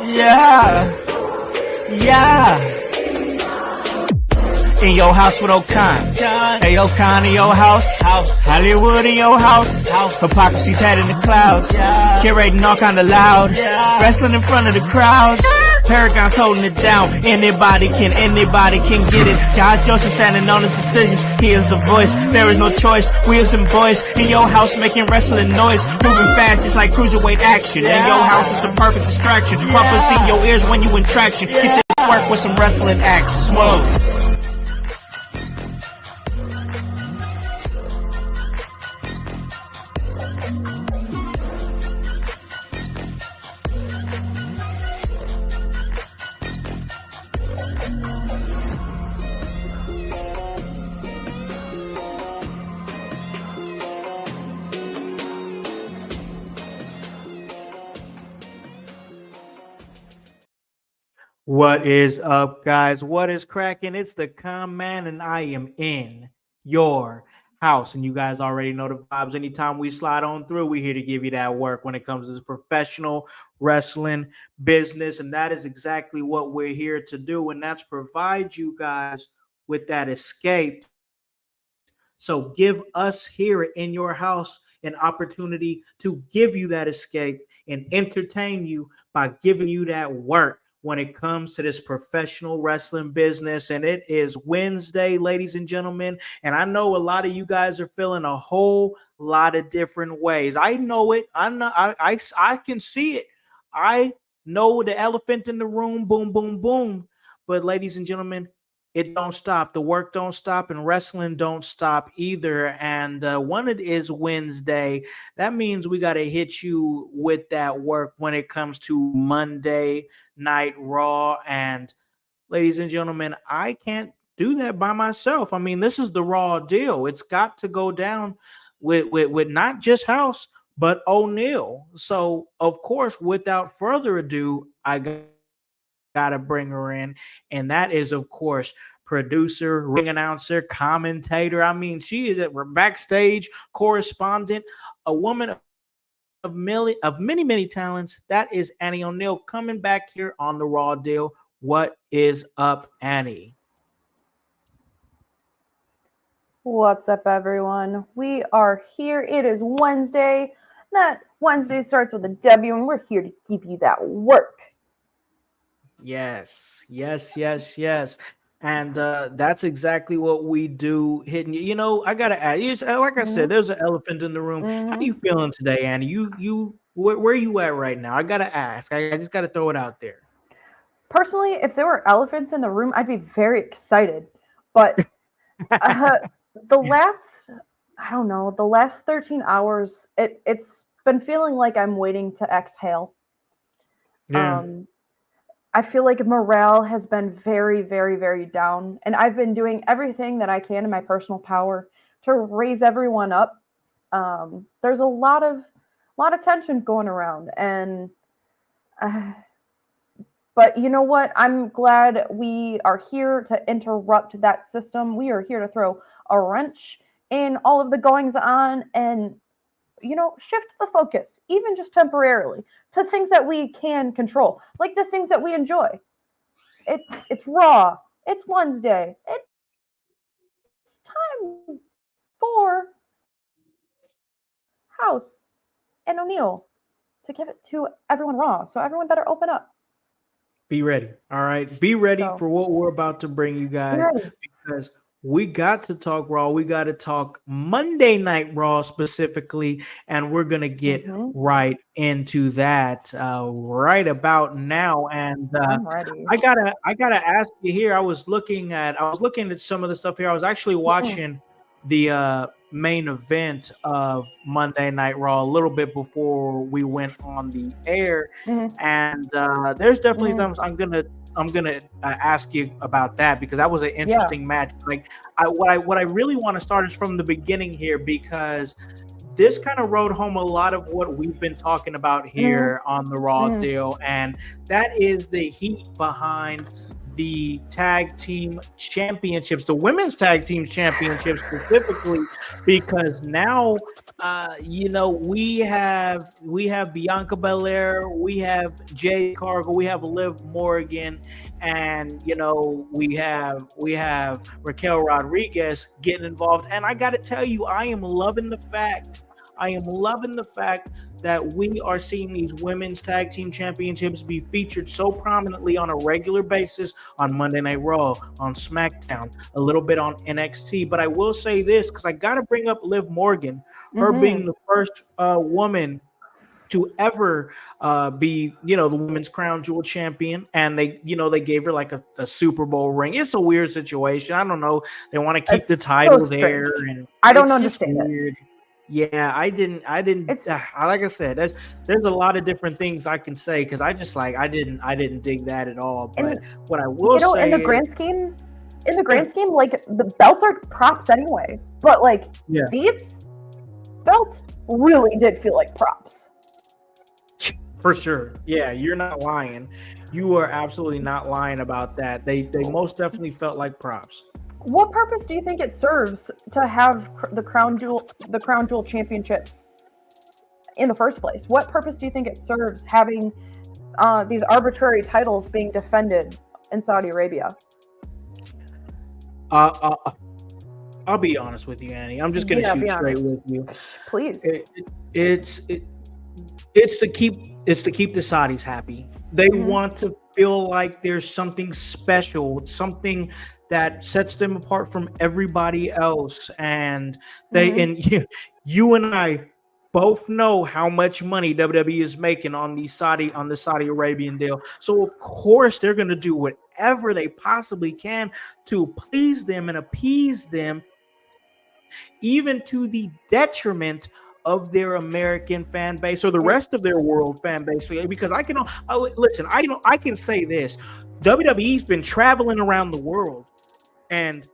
Yeah. In your house with O'Con. Hey, O'Con in your house. Hollywood in your house. Hypocrisy's head in the clouds. Curating all kind of loud. Wrestling in front of the crowds. Paragon's holding it down. Anybody can get it. Josh Joseph standing on his decisions. He is the voice. There is no choice. We as them boys in your house making wrestling noise. Moving fast just like cruiserweight action. In your house is the perfect distraction. Pumpers in your ears when you in traction. Get this work with some wrestling action. Smooth. What is up, guys? What is cracking? It's the Con Man, and I am in your house. And you guys already know the vibes. Anytime we slide on through, we're here to give you that work when it comes to this professional wrestling business. And that is exactly what we're here to do. And that's provide you guys with that escape. So give us here in your house an opportunity to give you that escape and entertain you by giving you that work when it comes to this professional wrestling business. And it is Wednesday, ladies and gentlemen. And I know a lot of you guys are feeling a whole lot of different ways. I know it. I can see it. I know the elephant in the room. Boom, boom, boom. But ladies and gentlemen, it don't stop. The work don't stop, and wrestling don't stop either. And when it is Wednesday, that means we got to hit you with that work when it comes to Monday Night Raw. And ladies and gentlemen, I can't do that by myself. I mean, this is the Raw deal. It's got to go down with not just Howse, but O'Neal. So, of course, without further ado, I got to bring her in. And that is, of course, producer, ring announcer, commentator. I mean, she is a backstage correspondent, a woman of many talents. That is Annie O'Neal coming back here on the Raw deal. What is up, Annie? What's up, everyone? We are here. It is Wednesday. That Wednesday starts with a W, and we're here to give you that work. Yes. And that's exactly what we do. Hitting you know, I gotta add. Like I said, there's an elephant in the room. How are you feeling today, Annie? Where are you at right now? I gotta ask. I just gotta throw it out there. Personally, if there were elephants in the room, I'd be very excited. But the last 13 hours, it's been feeling like I'm waiting to exhale. Yeah. I feel like morale has been very, very, very down, and I've been doing everything that I can in my personal power to raise everyone up. There's a lot of tension going around, and but you know what? I'm glad we are here to interrupt that system. We are here to throw a wrench in all of the goings on and shift the focus, even just temporarily, to things that we can control, like the things that we enjoy. It's Raw. It's Wednesday. It's time for Howse and O'Neal to give it to everyone Raw. So everyone better open up. Be ready. All right. Be ready for what we're about to bring you guys, because we got to talk Raw. We got to talk Monday Night Raw specifically, and we're gonna get right into that right about now. And I gotta ask you here. I was looking at some of the stuff here. I was actually watching the main event of Monday Night Raw a little bit before we went on the air, and there's definitely things I'm gonna ask you about that, because that was an interesting match. Like, what I really want to start is from the beginning here, because this kind of wrote home a lot of what we've been talking about here on the Raw deal, and that is the heat behind the tag team championships, the women's tag team championships specifically, because now we have Bianca Belair, we have Jade Cargill, we have Liv Morgan, and we have Raquel Rodriguez getting involved. And I got to tell you, I am loving the fact that we are seeing these women's tag team championships be featured so prominently on a regular basis on Monday Night Raw, on SmackDown, a little bit on NXT. But I will say this, because I got to bring up Liv Morgan, her being the first woman to ever be, the women's crown jewel champion. And they gave her like a Super Bowl ring. It's a weird situation. I don't know. They want to keep the title there. And I don't understand it. Yeah, I didn't. Like I said, there's a lot of different things I can say, because I didn't dig that at all. But what I will say, in the grand scheme, like the belts are props anyway. But like these belts really did feel like props. For sure. Yeah, you're not lying. You are absolutely not lying about that. They most definitely felt like props. What purpose do you think it serves to have the crown jewel championships in the first place? What purpose do you think it serves having these arbitrary titles being defended in Saudi Arabia? I'll be honest with you, Annie. I'm just gonna shoot straight with you. Please. It's to keep the Saudis happy. They want to feel like there's something special, something that sets them apart from everybody else. And you and I both know how much money WWE is making on the Saudi Arabian deal. So of course they're going to do whatever they possibly can to please them and appease them, even to the detriment of their American fan base or the rest of their world fan base. Because I can say this: WWE's been traveling around the world, and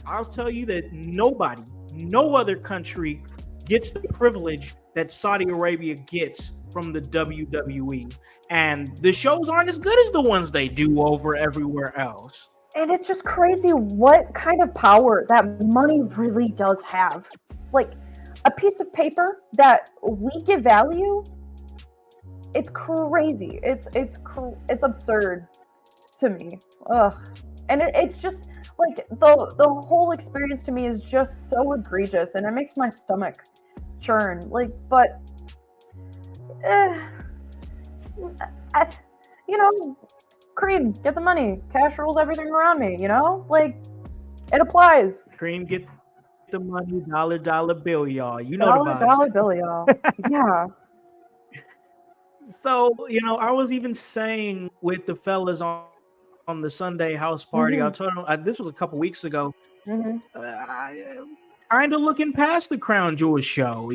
I'll tell you that no other country gets the privilege that Saudi Arabia gets from the WWE. And the shows aren't as good as the ones they do over everywhere else. And it's just crazy what kind of power that money really does have. Like, a piece of paper that we give value, it's crazy. It's absurd to me. Ugh. And it's just like the whole experience to me is just so egregious, and it makes my stomach churn. Like, but Cream, get the money. Cash rules everything around me. Like, it applies. Cream, get the money, dollar bill, y'all. You know the vibes. Dollar bill, y'all. Yeah. So, I was even saying with the fellas on the Sunday house party, I told them this was a couple weeks ago. Kind of looking past the Crown Jewel show,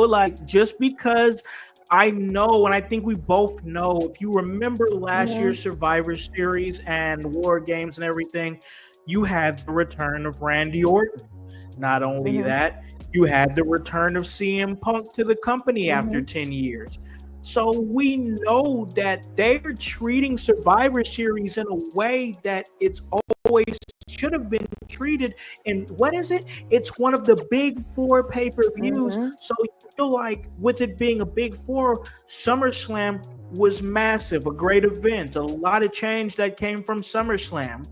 like, just because I know, and I think we both know, if you remember last year's Survivor Series and War Games and everything, you had the return of Randy Orton. Not only that, you had the return of CM Punk to the company after 10 years. So we know that they're treating Survivor Series in a way that it's always should have been treated. And what is it? It's one of the big four pay-per-views. So you feel like with it being a big four, SummerSlam was massive, a great event, a lot of change that came from SummerSlam.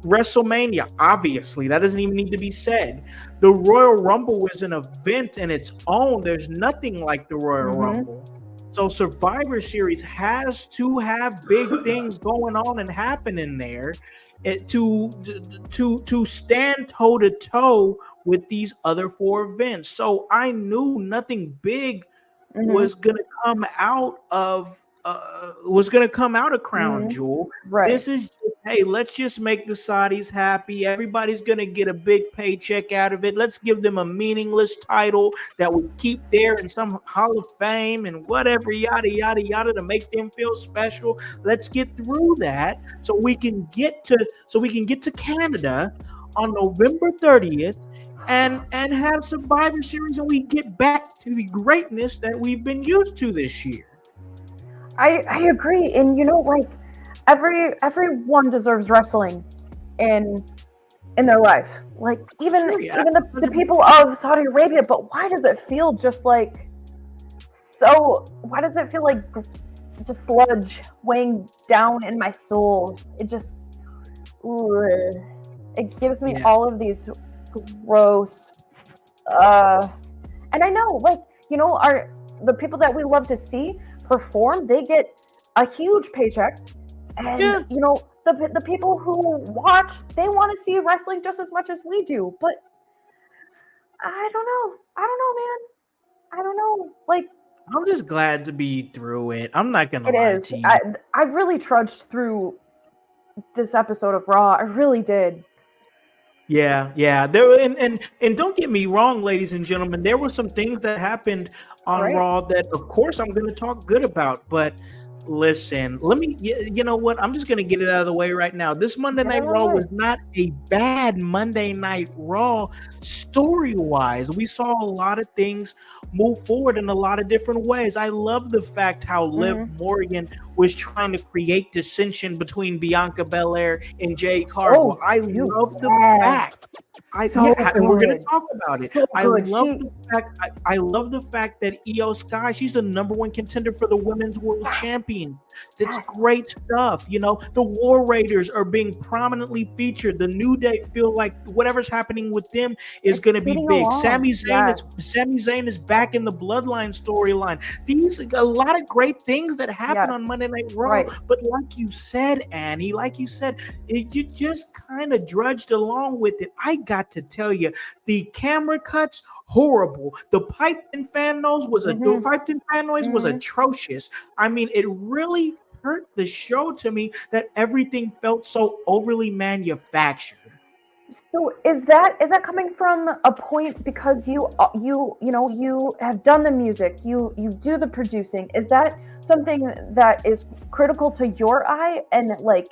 WrestleMania, obviously, that doesn't even need to be said. The Royal Rumble was an event in its own. There's nothing like the Royal Rumble. So Survivor Series has to have big things going on and happening there to stand toe to toe with these other four events. So I knew nothing big was gonna come out of Crown Jewel. Right. This is, hey, let's just make the Saudis happy. Everybody's gonna get a big paycheck out of it. Let's give them a meaningless title that would keep there in some Hall of Fame and whatever, yada yada yada, to make them feel special. Let's get through that so we can get to Canada on November 30th and have Survivor Series, and we get back to the greatness that we've been used to this year. I agree. And everyone deserves wrestling in their life. Like even Sure, yeah. even the people of Saudi Arabia. But why does it feel just like so? Why does it feel like just sludge weighing down in my soul? It just it gives me Yeah. all of these gross. And I know, like, are the people that we love to see perform, they get a huge paycheck. And, Yeah. the people who watch, they want to see wrestling just as much as we do. But I don't know. I don't know, man. I don't know. Like, I'm just glad to be through it. I'm not gonna it lie is. to you. I really trudged through this episode of Raw. I really did. Yeah. There and don't get me wrong, ladies and gentlemen. There were some things that happened on Right. Raw that, of course, I'm going to talk good about. But listen, let me. You know what? I'm just going to get it out of the way right now. This Monday Get out Night of the Raw way. was not a bad Monday Night Raw story wise. We saw a lot of things move forward in a lot of different ways. I love the fact how Liv Morgan was trying to create dissension between Bianca Belair and Jade Cargill. I dude, love the yes. fact. So And we're gonna good. talk about it. So I good. love the fact. I love the fact that Io Sky, she's the #1 contender for the Women's World Champion. That's Yes. great stuff. You know, the War Raiders are being prominently featured. The New Day feel like whatever's happening with them is It's going to be getting big. along. Sami Zayn Yes. Sami Zayn is back in the Bloodline storyline. These a lot of great things that happen on Yes. Monday Night Raw. Right. But like you said, Annie, like you said, you just kind of drudged along with it. I got to tell you, the camera cuts horrible. The piped-in fan noise was atrocious. I mean, it really hurt the show to me that everything felt so overly manufactured. So is that coming from a point because you have done the music, you do the producing? Is that something that is critical to your eye, and like,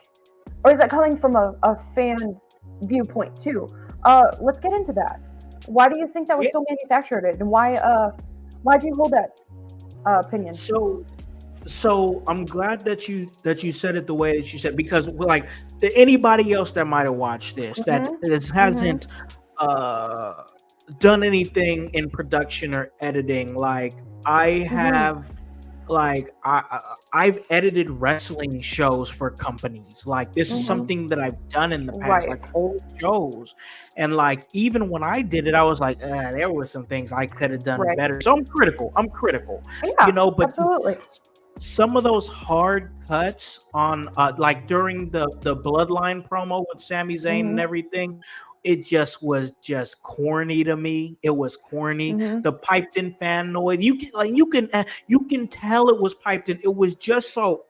or is that coming from a fan viewpoint too? Let's get into that. Why do you think that was so manufactured, and why do you hold that opinion? So I'm glad that you said it the way that you said, because like anybody else that might have watched this that hasn't done anything in production or editing, like I have, like I've edited wrestling shows for companies. Like this is something that I've done in the past, like whole shows. And like even when I did it, I was like, there were some things I could have done better. So I'm critical. Yeah, but absolutely. some of those hard cuts on like during the Bloodline promo with Sami Zayn and everything, it just was just corny to me. It was corny. The piped in fan noise, you can tell it was piped in. It was just so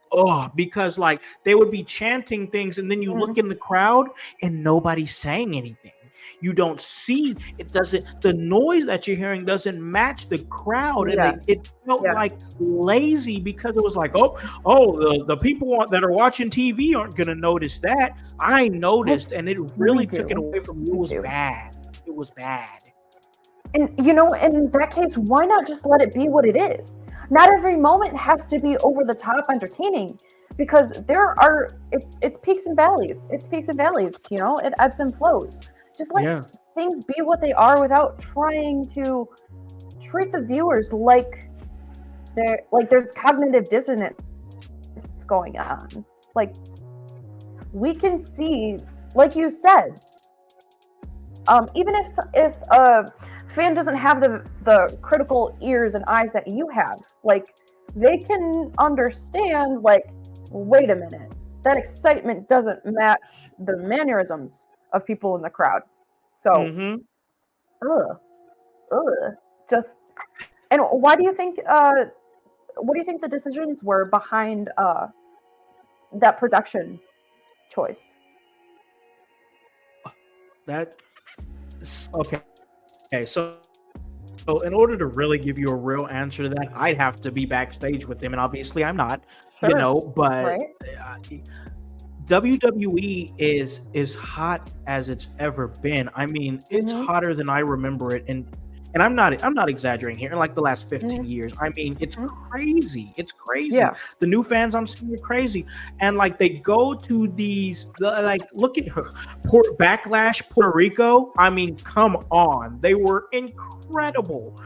because like they would be chanting things and then you look in the crowd and nobody's saying anything. You don't see it, doesn't, the noise that you're hearing doesn't match the crowd, and it felt like lazy, because it was like, the people that are watching TV aren't going to notice that. I noticed, and it really took it away from me. It was bad. It was bad. And in that case, why not just let it be what it is? Not every moment has to be over the top entertaining, because it's peaks and valleys. It's peaks and valleys, it ebbs and flows. Just let things be what they are without trying to treat the viewers like there's cognitive dissonance going on. Like, we can see, like you said, even if a fan doesn't have the critical ears and eyes that you have, like, they can understand, like, wait a minute, that excitement doesn't match the mannerisms of people in the crowd. So, just, and why do you think? What do you think the decisions were behind that production choice? Okay. So in order to really give you a real answer to that, I'd have to be backstage with them, and obviously I'm not. But WWE is hot as it's ever been. I mean, it's hotter than I remember it, and and I'm not exaggerating here, in like the last 15 years. I mean, it's crazy. It's crazy. Yeah. The new fans I'm seeing are crazy. And like they go to these, like, look at Backlash Puerto Rico. I mean, come on. They were incredible.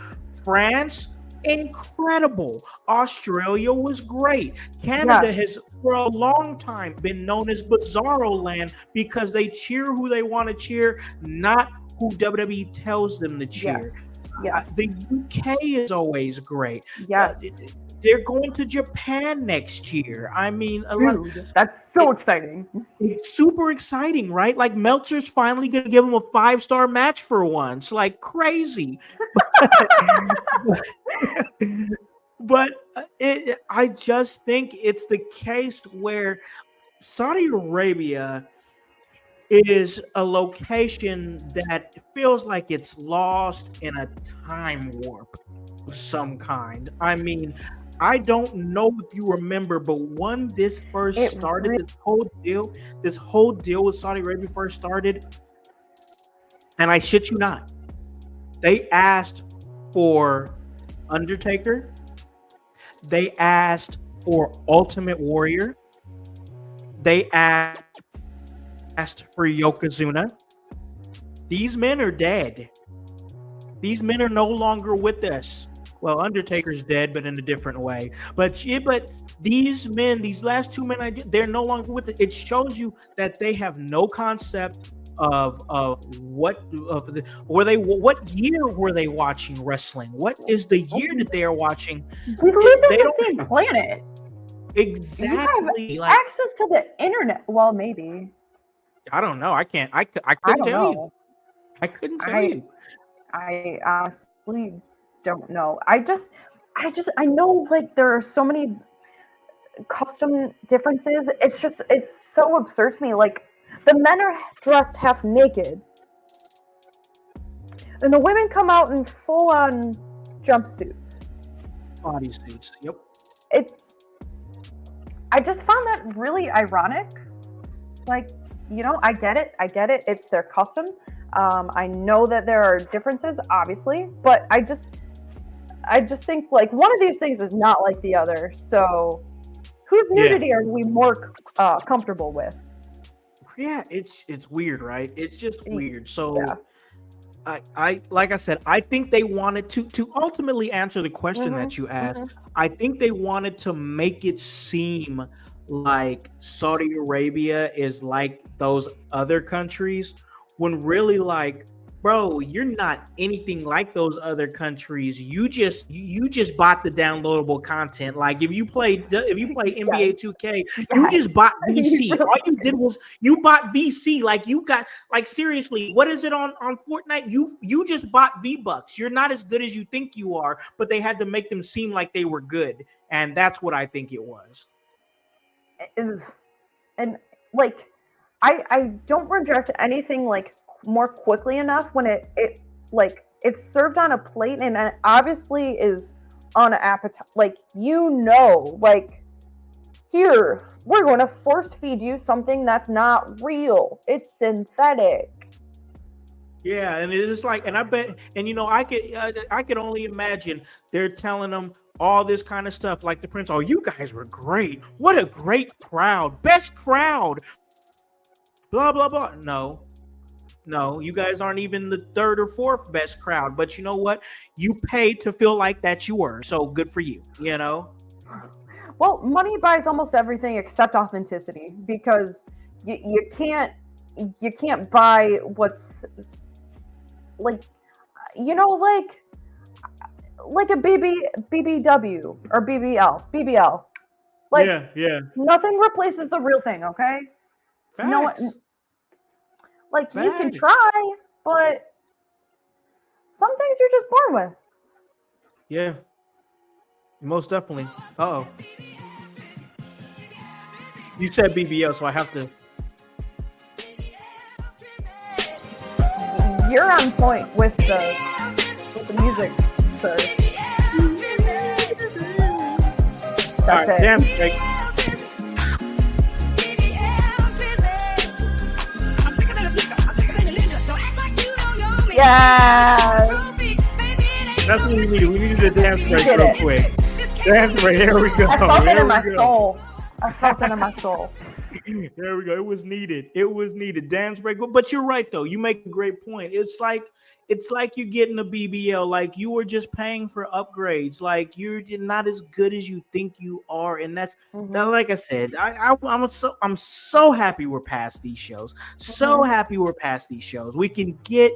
France, incredible. Australia was great. Canada has for a long time been known as Bizarro Land because they cheer who they want to cheer, not who WWE tells them to cheer. Yes. The UK is always great. Yes. They're going to Japan next year. I mean, that's so exciting. It's super exciting, right? Like Meltzer's finally going to give him a 5-star match for once. Like crazy. But I just think it's the case where Saudi Arabia is a location that feels like it's lost in a time warp of some kind. I mean, I don't know if you remember, but when this first started, this whole deal with Saudi Arabia first started, and I shit you not, they asked for Undertaker, they asked for Ultimate Warrior, they asked for Yokozuna. These men are dead. These men are no longer with us. Well, Undertaker's dead, but in a different way. But these men, these last two men, they're no longer with it. It shows you that they have no concept of what year were they watching wrestling? What is the year that they are watching? We live on the same planet. Exactly. You have access to the internet. Well, maybe. I don't know. I couldn't tell you. I couldn't tell you. I honestly don't know. I know like there are so many custom differences. It's so absurd to me. Like the men are dressed half naked, and the women come out in full on jumpsuits, bodysuits. Yep. I just found that really ironic. Like, you know, I get it. It's their custom. I know that there are differences, obviously, but I just think like one of these things is not like the other. So, whose nudity are we more comfortable with? Yeah, it's weird, right? It's just weird. So, I like I said, I think they wanted to ultimately answer the question that you asked. I think they wanted to make it seem like Saudi Arabia is like those other countries, when really, like, bro, you're not anything like those other countries. You just bought the downloadable content. Like if you play NBA 2K, you just bought VC. All you did was you bought VC. Like you got, like, seriously, what is it on Fortnite? You just bought V-Bucks. You're not as good as you think you are, but they had to make them seem like they were good, and that's what I think it was. And like I don't reject anything like more quickly enough when it's served on a plate and it obviously is on an appetite. Like, you know, like, here, we're going to force feed you something that's not real. It's synthetic. Yeah, and it's just like, and I bet, and you know, I could only imagine they're telling them all this kind of stuff, like the Prince. Oh, you guys were great. What a great crowd, best crowd. Blah blah blah. No, you guys aren't even the third or fourth best crowd. But you know what? You paid to feel like that you were. So good for you. You know. Well, money buys almost everything except authenticity, because you can't buy what's, like, you know, like a BBW or BBL. Like, yeah. Nothing replaces the real thing, okay? Facts. No one, like, Facts. You can try, but some things you're just born with. Yeah. Most definitely. Uh-oh. You said BBL, so I have to. You're on point with the music, sir. That's all right, it. damn straight. Yes. That's what we need. We need a dance break did real it. quick. Dance break. Here we go. I felt it Here in my we go. soul. I felt it in my soul. There we go. It was needed. It was needed. Dance break. But you're right though. You make a great point. It's like you're getting a BBL. Like you were just paying for upgrades. Like you're not as good as you think you are. And that's that. Like I said, I'm so happy we're past these shows. So happy we're past these shows. We can get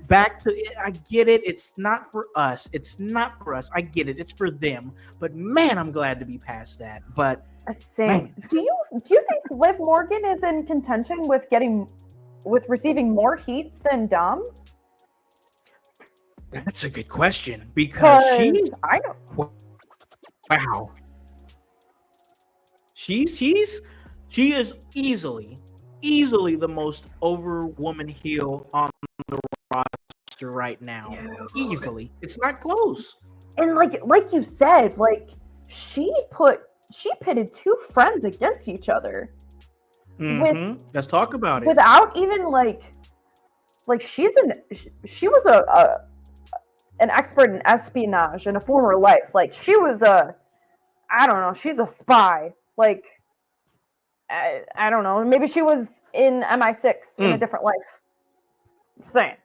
back to it. I get it. It's not for us. It's not for us. I get it. It's for them. But man, I'm glad to be past that. But same. Do you think Liv Morgan is in contention with receiving more heat than Dom? That's a good question because I don't. Wow. She is easily the most over woman heel on the roster right now. Yeah. Easily. It's not close. And like you said, like she pitted two friends against each other. Let's talk about it. Without even like she was an expert in espionage in a former life. Like she was she's a spy. Like I don't know, maybe she was in MI6 in a different life. I'm saying.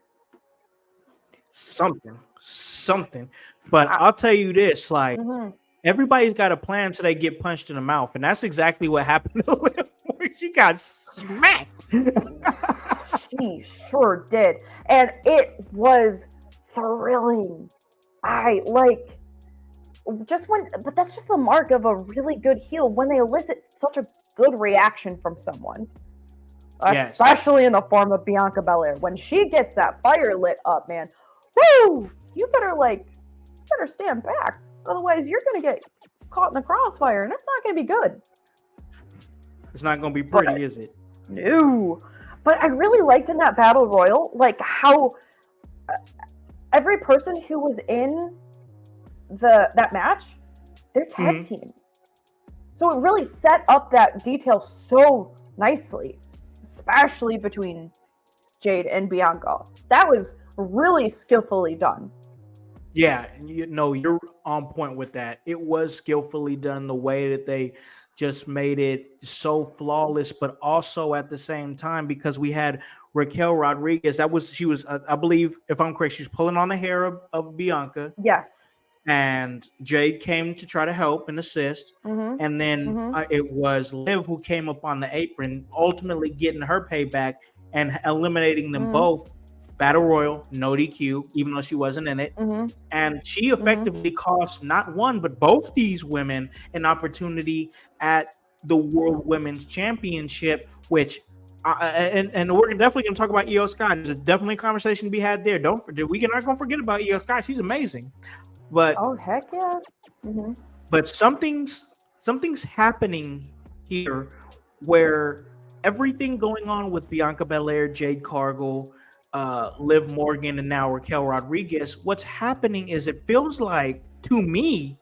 Something. But I'll tell you this, like everybody's got a plan till they get punched in the mouth, and that's exactly what happened to Liv. She got smacked. She sure did, and it was thrilling. But that's just the mark of a really good heel when they elicit such a good reaction from someone. Yes. Especially in the form of Bianca Belair. When she gets that fire lit up, man, woo! You better stand back. Otherwise, you're gonna get caught in the crossfire, and it's not gonna be good. It's not gonna be pretty, is it? No. But I really liked in that battle royal, like how every person who was in that match, they're tag teams. So it really set up that detail so nicely, especially between Jade and Bianca. That was really skillfully done. Yeah, you're on point with that. It was skillfully done the way that they just made it so flawless, but also at the same time, because we had Raquel Rodriguez, she was, I believe, if I'm correct, she's pulling on the hair of Bianca. Yes. And Jade came to try to help and assist. And then it was Liv who came up on the apron, ultimately getting her payback and eliminating them both. Battle Royal, no DQ, even though she wasn't in it. And she effectively cost not one, but both these women an opportunity at the World Women's Championship, which, and we're definitely going to talk about Io Sky. There's definitely a we're not going to forget about Io Sky. She's amazing. But oh, heck yeah. But something's happening here where everything going on with Bianca Belair, Jade Cargill, Liv Morgan, and now Raquel Rodriguez, what's happening is it feels like to me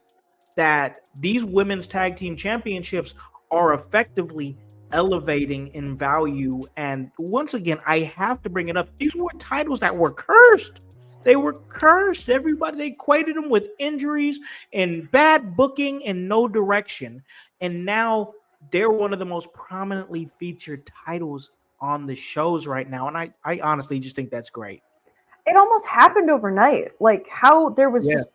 that these women's tag team championships are effectively elevating in value. And once again, I have to bring it up. These were titles that were cursed. They were cursed. Everybody, they equated them with injuries and bad booking and no direction. And now they're one of the most prominently featured titles on the shows right now. And I honestly just think that's great. It almost happened overnight. Like how there was just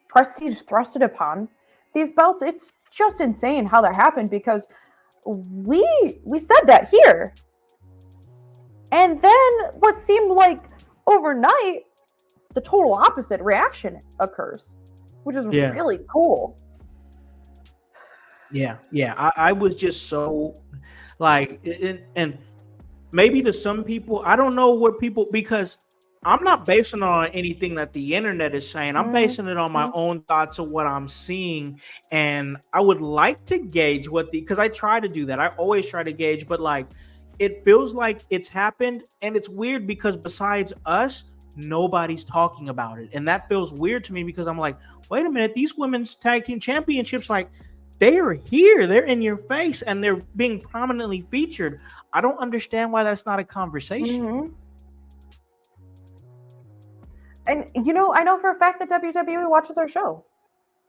prestige thrusted upon these belts. It's just insane how that happened, because we said that here. And then what seemed like overnight, the total opposite reaction occurs, which is really cool. Yeah. I was just so like, and maybe to some people, I don't know what people, because I'm not basing it on anything that the internet is saying. I'm basing it on my own thoughts of what I'm seeing. And I would like to gauge because I try to do that. I always try to gauge, but like, it feels like it's happened. And it's weird because besides us, nobody's talking about it. And that feels weird to me, because I'm like, wait a minute, these women's tag team championships, like, they are here, they're in your face, and they're being prominently featured. I don't understand why that's not a conversation. And I know for a fact that WWE watches our show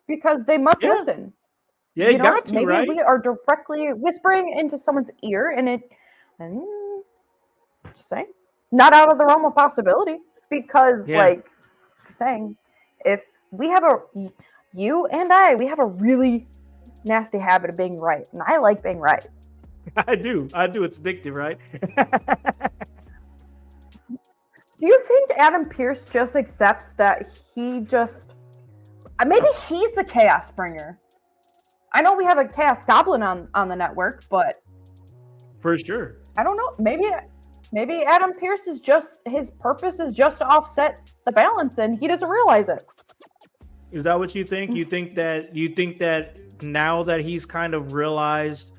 because they must Yeah, listen. yeah, you got to, Maybe right? we are directly whispering into someone's ear, and just saying, not out of the realm of possibility. Because, Yeah, just saying, if we have you and I, we have a really nasty habit of being right, and I like being right. I do. It's addictive, right? Do you think Adam Pearce just accepts that maybe he's the chaos bringer? I know we have a chaos goblin on the network, but For sure. I don't know. Maybe Adam Pearce is just his purpose is just to offset the balance, and he doesn't realize it. Is that what you think? You think that now that he's kind of realized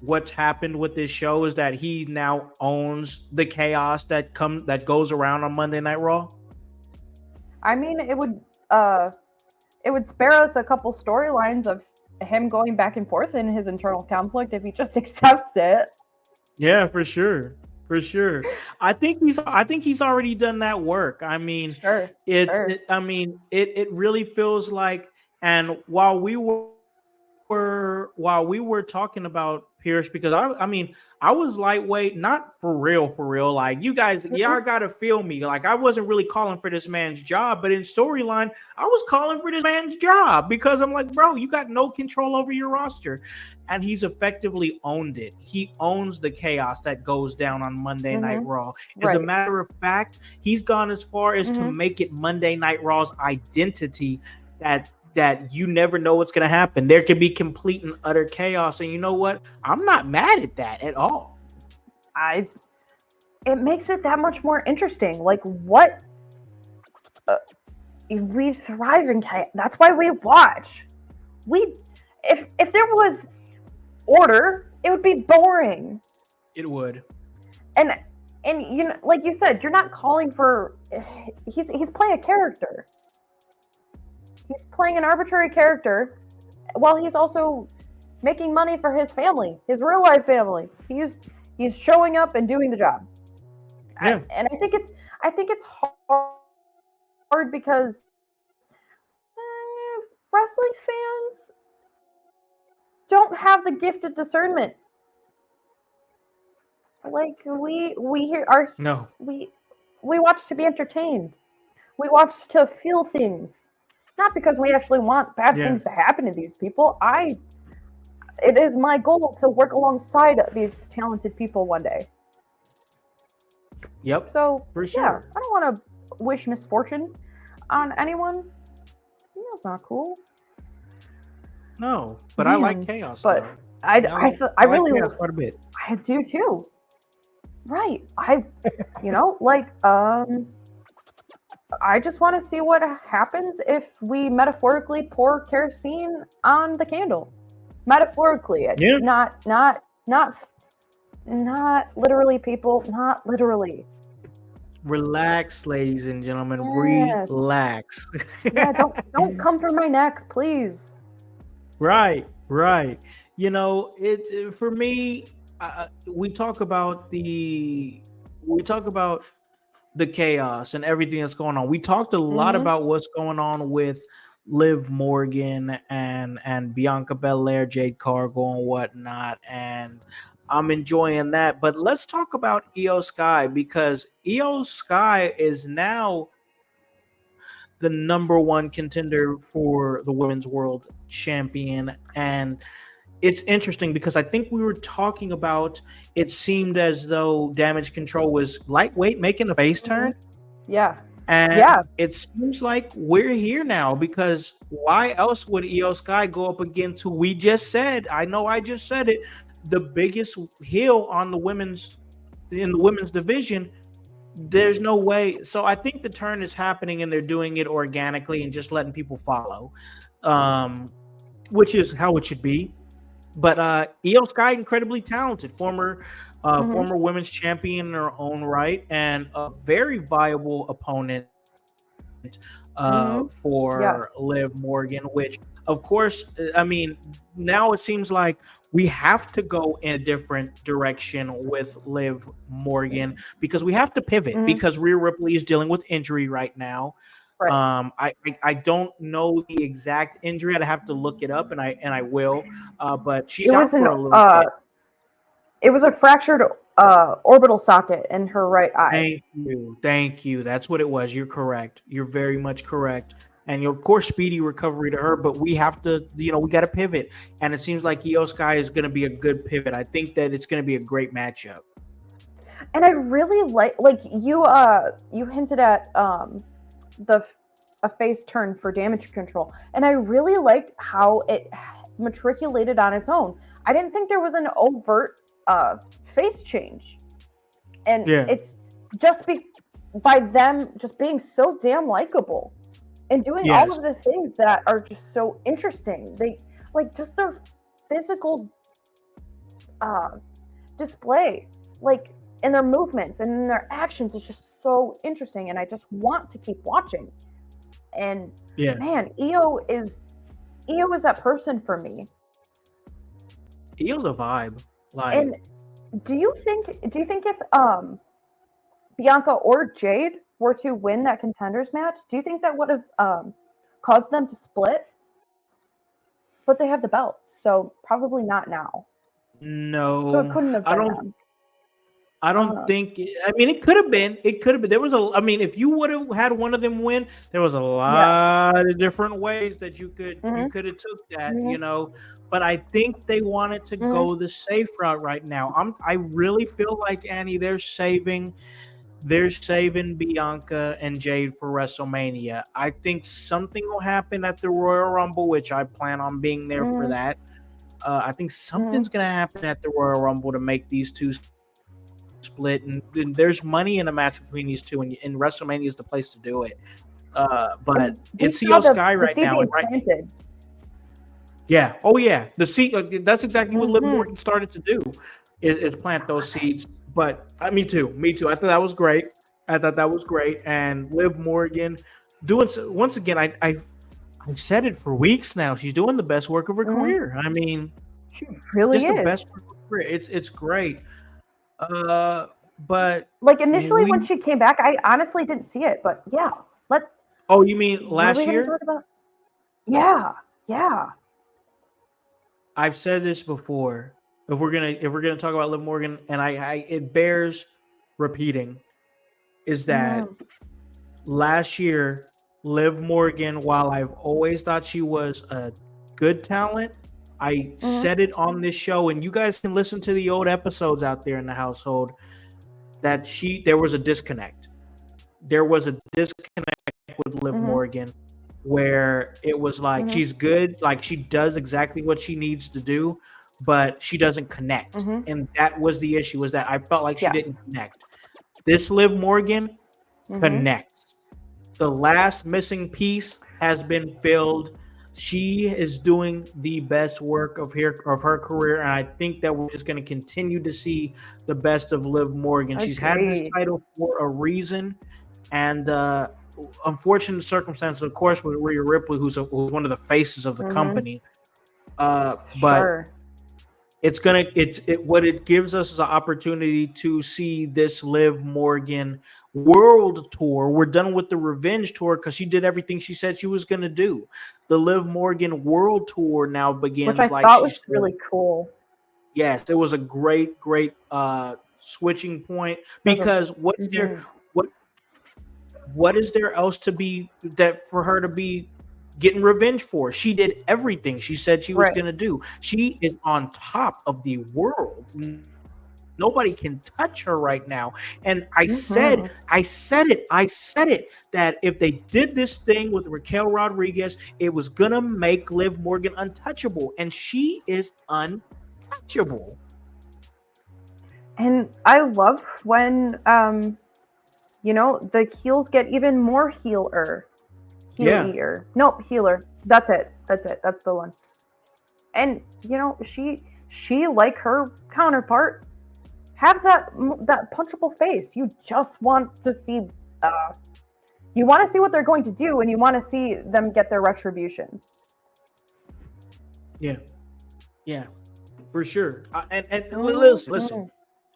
what's happened with this show is that he now owns the chaos that goes around on Monday Night Raw? I mean, it would spare us a couple storylines of him going back and forth in his internal conflict if he just accepts it. Yeah, for sure. For sure. I think he's already done that work. I mean, Sure. it really feels like, and while we were talking about Pierce, because I mean, I was lightweight, not for real. Like, you guys, y'all gotta feel me. Like, I wasn't really calling for this man's job, but in storyline, I was calling for this man's job because I'm like, bro, you got no control over your roster. And he's effectively owned it. He owns the chaos that goes down on Monday Night Raw. As a matter of fact, he's gone as far as to make it Monday Night Raw's identity that you never know what's going to happen. There can be complete and utter chaos. And you know what? I'm not mad at that at all. It makes it that much more interesting. Like, what? We thrive in chaos. That's why we watch. If there was order, it would be boring. It would. And like you said, you're not calling for. He's playing a character. He's playing an arbitrary character while he's also making money for his family, his real life family. He's showing up and doing the job. Yeah. And I think it's hard because wrestling fans don't have the gift of discernment. Like, we watch to be entertained. We watch to feel things. Not because we actually want bad things to happen to these people. It is my goal to work alongside these talented people one day. Yep. So, for sure. Yeah, I don't want to wish misfortune on anyone. That's not cool. No, but I like chaos. But though. I really like chaos quite a bit. I do too. Right. I just want to see what happens if we metaphorically pour kerosene on the candle. Metaphorically, not literally, people. Not literally. Relax, ladies and gentlemen. Yes. Relax. Yeah, don't come for my neck, please. Right. It for me. We talk about the chaos and everything that's going on. We talked a lot about what's going on with Liv Morgan and Bianca Belair, Jade Cargill, and whatnot, and I'm enjoying that. But let's talk about Io Sky, because Io Sky is now the number one contender for the Women's World Champion. And it's interesting because I think we were talking about, it seemed as though Damage Control was lightweight making a face turn. Yeah. And it seems like we're here now, because why else would Io Sky go up against who we just said, I know I just said it, the biggest heel on the women's division? There's no way. So I think the turn is happening and they're doing it organically and just letting people follow, which is how it should be. But Io Sky, incredibly talented, former women's champion in her own right, and a very viable opponent for Liv Morgan, which Of course, I mean, now it seems like we have to go in a different direction with Liv Morgan because we have to pivot Mhm. because Rhea Ripley is dealing with injury right now. Right. I don't know the exact injury. I'd have to look it up, and I will. But she's It was out an for a little bit. it was a fractured orbital socket in her right eye. Thank you. That's what it was. You're correct. You're very much correct. And of course, speedy recovery to her. But we have to, we got to pivot. And it seems like Io Sky is going to be a good pivot. I think that it's going to be a great matchup. And I really like you hinted at the a face turn for damage control, and I really liked how it matriculated on its own. I didn't think there was an overt face change, and Yeah. it's just by them just being so damn likable and doing all Yes. of the things that are just so interesting. They like just their physical display, like in their movements and in their actions, is just so interesting, and I just want to keep watching. And Yeah. man, Io is that person for me. Io's a vibe. Like, And do you think if Bianca or Jade were to win that contenders match, do you think that would have caused them to split? But they have the belts, so probably not now. So it no, couldn't have I been don't. them. I don't think. I mean, it could have been. It could have been. There was a. I mean, if you would have had one of them win, there was a lot of different ways that you could Mhm. have took that. Mhm. But I think they wanted to Mhm. go the safe route right now. I really feel like Annie. They're saving Bianca and Jade for WrestleMania. I think something will happen at the Royal Rumble, which I plan on being there for Mhm. that. I think something's Mhm. gonna happen at the Royal Rumble to make these two split, and there's money in a match between these two, and WrestleMania is the place to do it. But And we it's saw Io Sky the right seed now, being and right, planted. yeah, oh yeah, the seed. That's exactly what Liv Mhm. Morgan started to do, is plant those seeds. But me too. I thought that was great. And Liv Morgan doing once again. I've said it for weeks now. She's doing the best work of her Mhm. career. I mean, She really just the best is. work of her career. It's great. But Like initially when we. she came back, I honestly didn't see it, but yeah, let's. Oh, you mean What are we last going to year? talk about? Yeah, yeah. I've said this before. If we're gonna talk about Liv Morgan, and I it bears repeating, is that Mm, last year Liv Morgan, while I've always thought she was a good talent, I mm, said it on this show, and you guys can listen to the old episodes out there in the household, that there was a disconnect. There was a disconnect with Liv mm, Morgan where it was like mm, she's good, like she does exactly what she needs to do, but she doesn't connect. mm. And that was the issue, was that I felt like she didn't Yes. connect. This Liv Morgan Mm, connects. The last missing piece has been filled. She is doing the best work of her career, and I think that we're just going to continue to see the best of Liv Morgan. She's had this agreed. title for a reason, and unfortunate circumstances, of course, with Rhea Ripley, who's one of the faces of the Mm, company. But sure. what it gives us is an opportunity to see this Liv Morgan world tour. We're done with the revenge tour because she did everything she said she was going to do. The Liv Morgan world tour now Which I begins, like thought she was said. really cool. Yes, it was a great switching point, Those are, because mhm. what is there else to be, that for her to be getting revenge for? She did everything she said she was Right. going to do. She is on top of the world. Nobody can touch her right now. And I said, Mhm. that if they did this thing with Raquel Rodriguez, it was gonna make Liv Morgan untouchable, and she is untouchable. And I love when the heels get even more Yeah. healier. Nope, healer. That's it. That's it. That's the one. And she like her counterpart have that punchable face. You just want to see you want to see what they're going to do, and you want to see them get their retribution. Yeah, yeah, for sure. And listen, Mhm.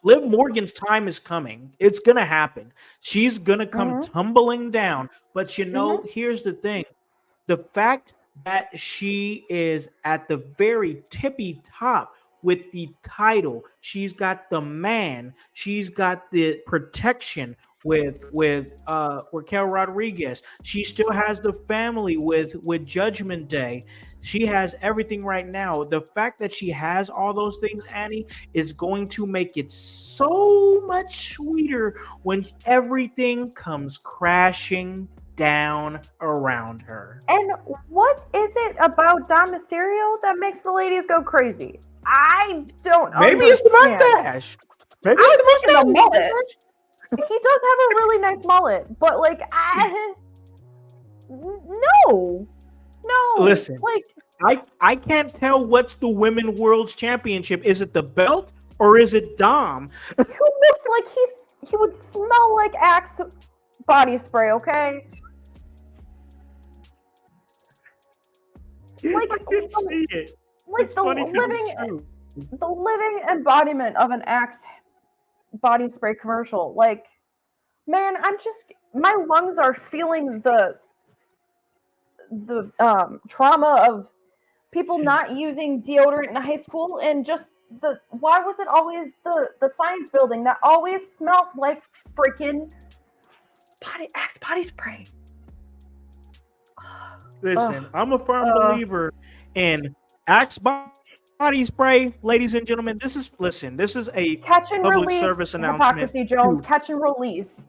Liv Morgan's time is coming. It's gonna happen. She's gonna come Mhm. tumbling down. But Mhm. here's the thing: the fact that she is at the very tippy top with the title, she's got the man, she's got the protection with Raquel Rodriguez. She still has the family with Judgment Day. She has everything right now. The fact that she has all those things, Annie, is going to make it so much sweeter when everything comes crashing down around her. And what is it about Dom Mysterio that makes the ladies go crazy? I don't Maybe it's the understand. mustache. Maybe I'm it's thinking the the mullet. mustache. He does have a really nice mullet, but like, no, no, Listen, like I can't tell what's the women world's championship. Is it the belt or is it Dom? who looks like he would smell like Axe body spray? Okay, like I can see it. like It's funny because it's true. the living embodiment of an Axe body spray commercial. Like, man, my lungs are feeling the trauma of people not using deodorant in high school, and just the why was it always the science building that always smelled like freaking Axe body spray. Listen, Ugh. I'm a firm Uh, believer in Axe body spray, ladies and gentlemen. This is a Catch and public release service announcement hypocrisy, Jones. to Catch and release.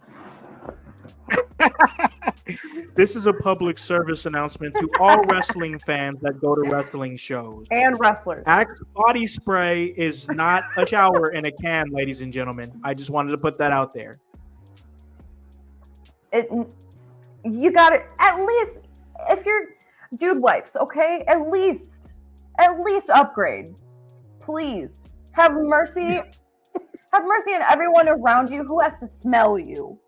this is a public service announcement to all wrestling fans that go to wrestling shows. And wrestlers. Axe body spray is not a shower in a can, ladies and gentlemen. I just wanted to put that out there. You got it. At least if you're dude wipes, okay? At least upgrade. Please. Have mercy. Have mercy on everyone around you who has to smell you.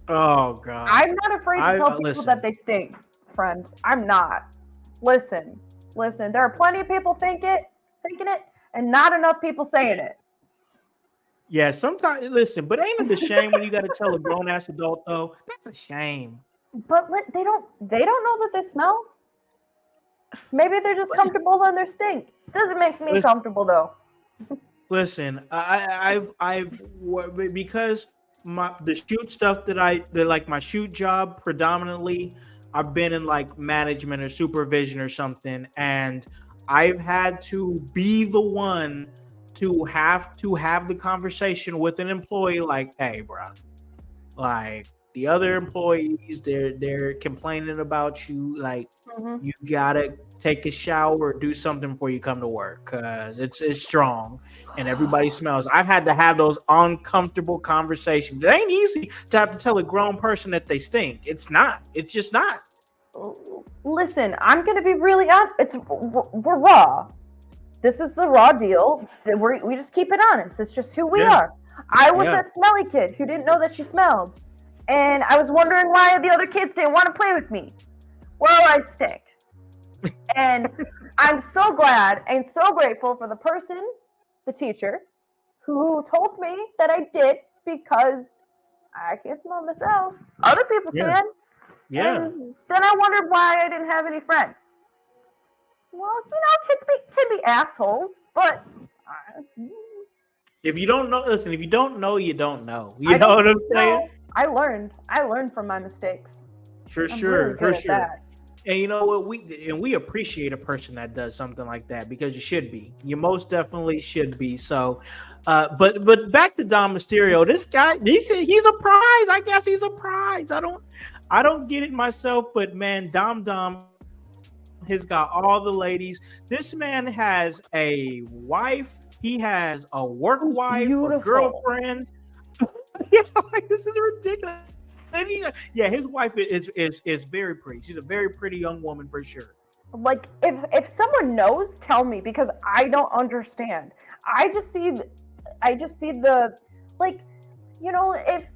Oh God. I'm not afraid to tell people listen. that they stink, friend. I'm not. Listen. There are plenty of people thinking it, and not enough people saying it. Yeah, sometimes listen, but ain't it a shame when you got to tell a grown ass adult though? That's a shame. But they don't know that they smell. Maybe they're just comfortable in their stink. Doesn't make me comfortable though. Listen, I've because the shoot stuff like my shoot job predominantly, I've been in like management or supervision or something, and I've had to be the one to have the conversation with an employee like, hey, bro, like the other employees, they're complaining about you, like you gotta take a shower or do something before you come to work because it's strong and everybody smells. I've had to have those uncomfortable conversations. It ain't easy to have to tell a grown person that they stink. It's not. It's just not. Listen, I'm gonna be really honest. We're raw. This is the raw deal. We just keep it honest. It's just who we are. I was that smelly kid who didn't know that she smelled, and I was wondering why the other kids didn't want to play with me. Well, I stink. And I'm so glad and so grateful for the person, the teacher, who told me that I did because I can't smell myself. Other people can. Yeah. And then I wondered why I didn't have any friends. Well, kids can be assholes, but if you don't know, listen. If you don't know, you don't know. You know what I'm saying? I learned from my mistakes. For sure. And you know what? We appreciate a person that does something like that because you should be. You most definitely should be. So, but back to Dom Mysterio. This guy, he's a prize. I guess he's a prize. I don't get it myself, but man, Dom has got all the ladies. This man has a wife. He has a work wife, a girlfriend. Yeah, like, this is ridiculous. And his wife is very pretty. She's a very pretty young woman for sure. Like, if someone knows, tell me, because I don't understand. I just see the, like, if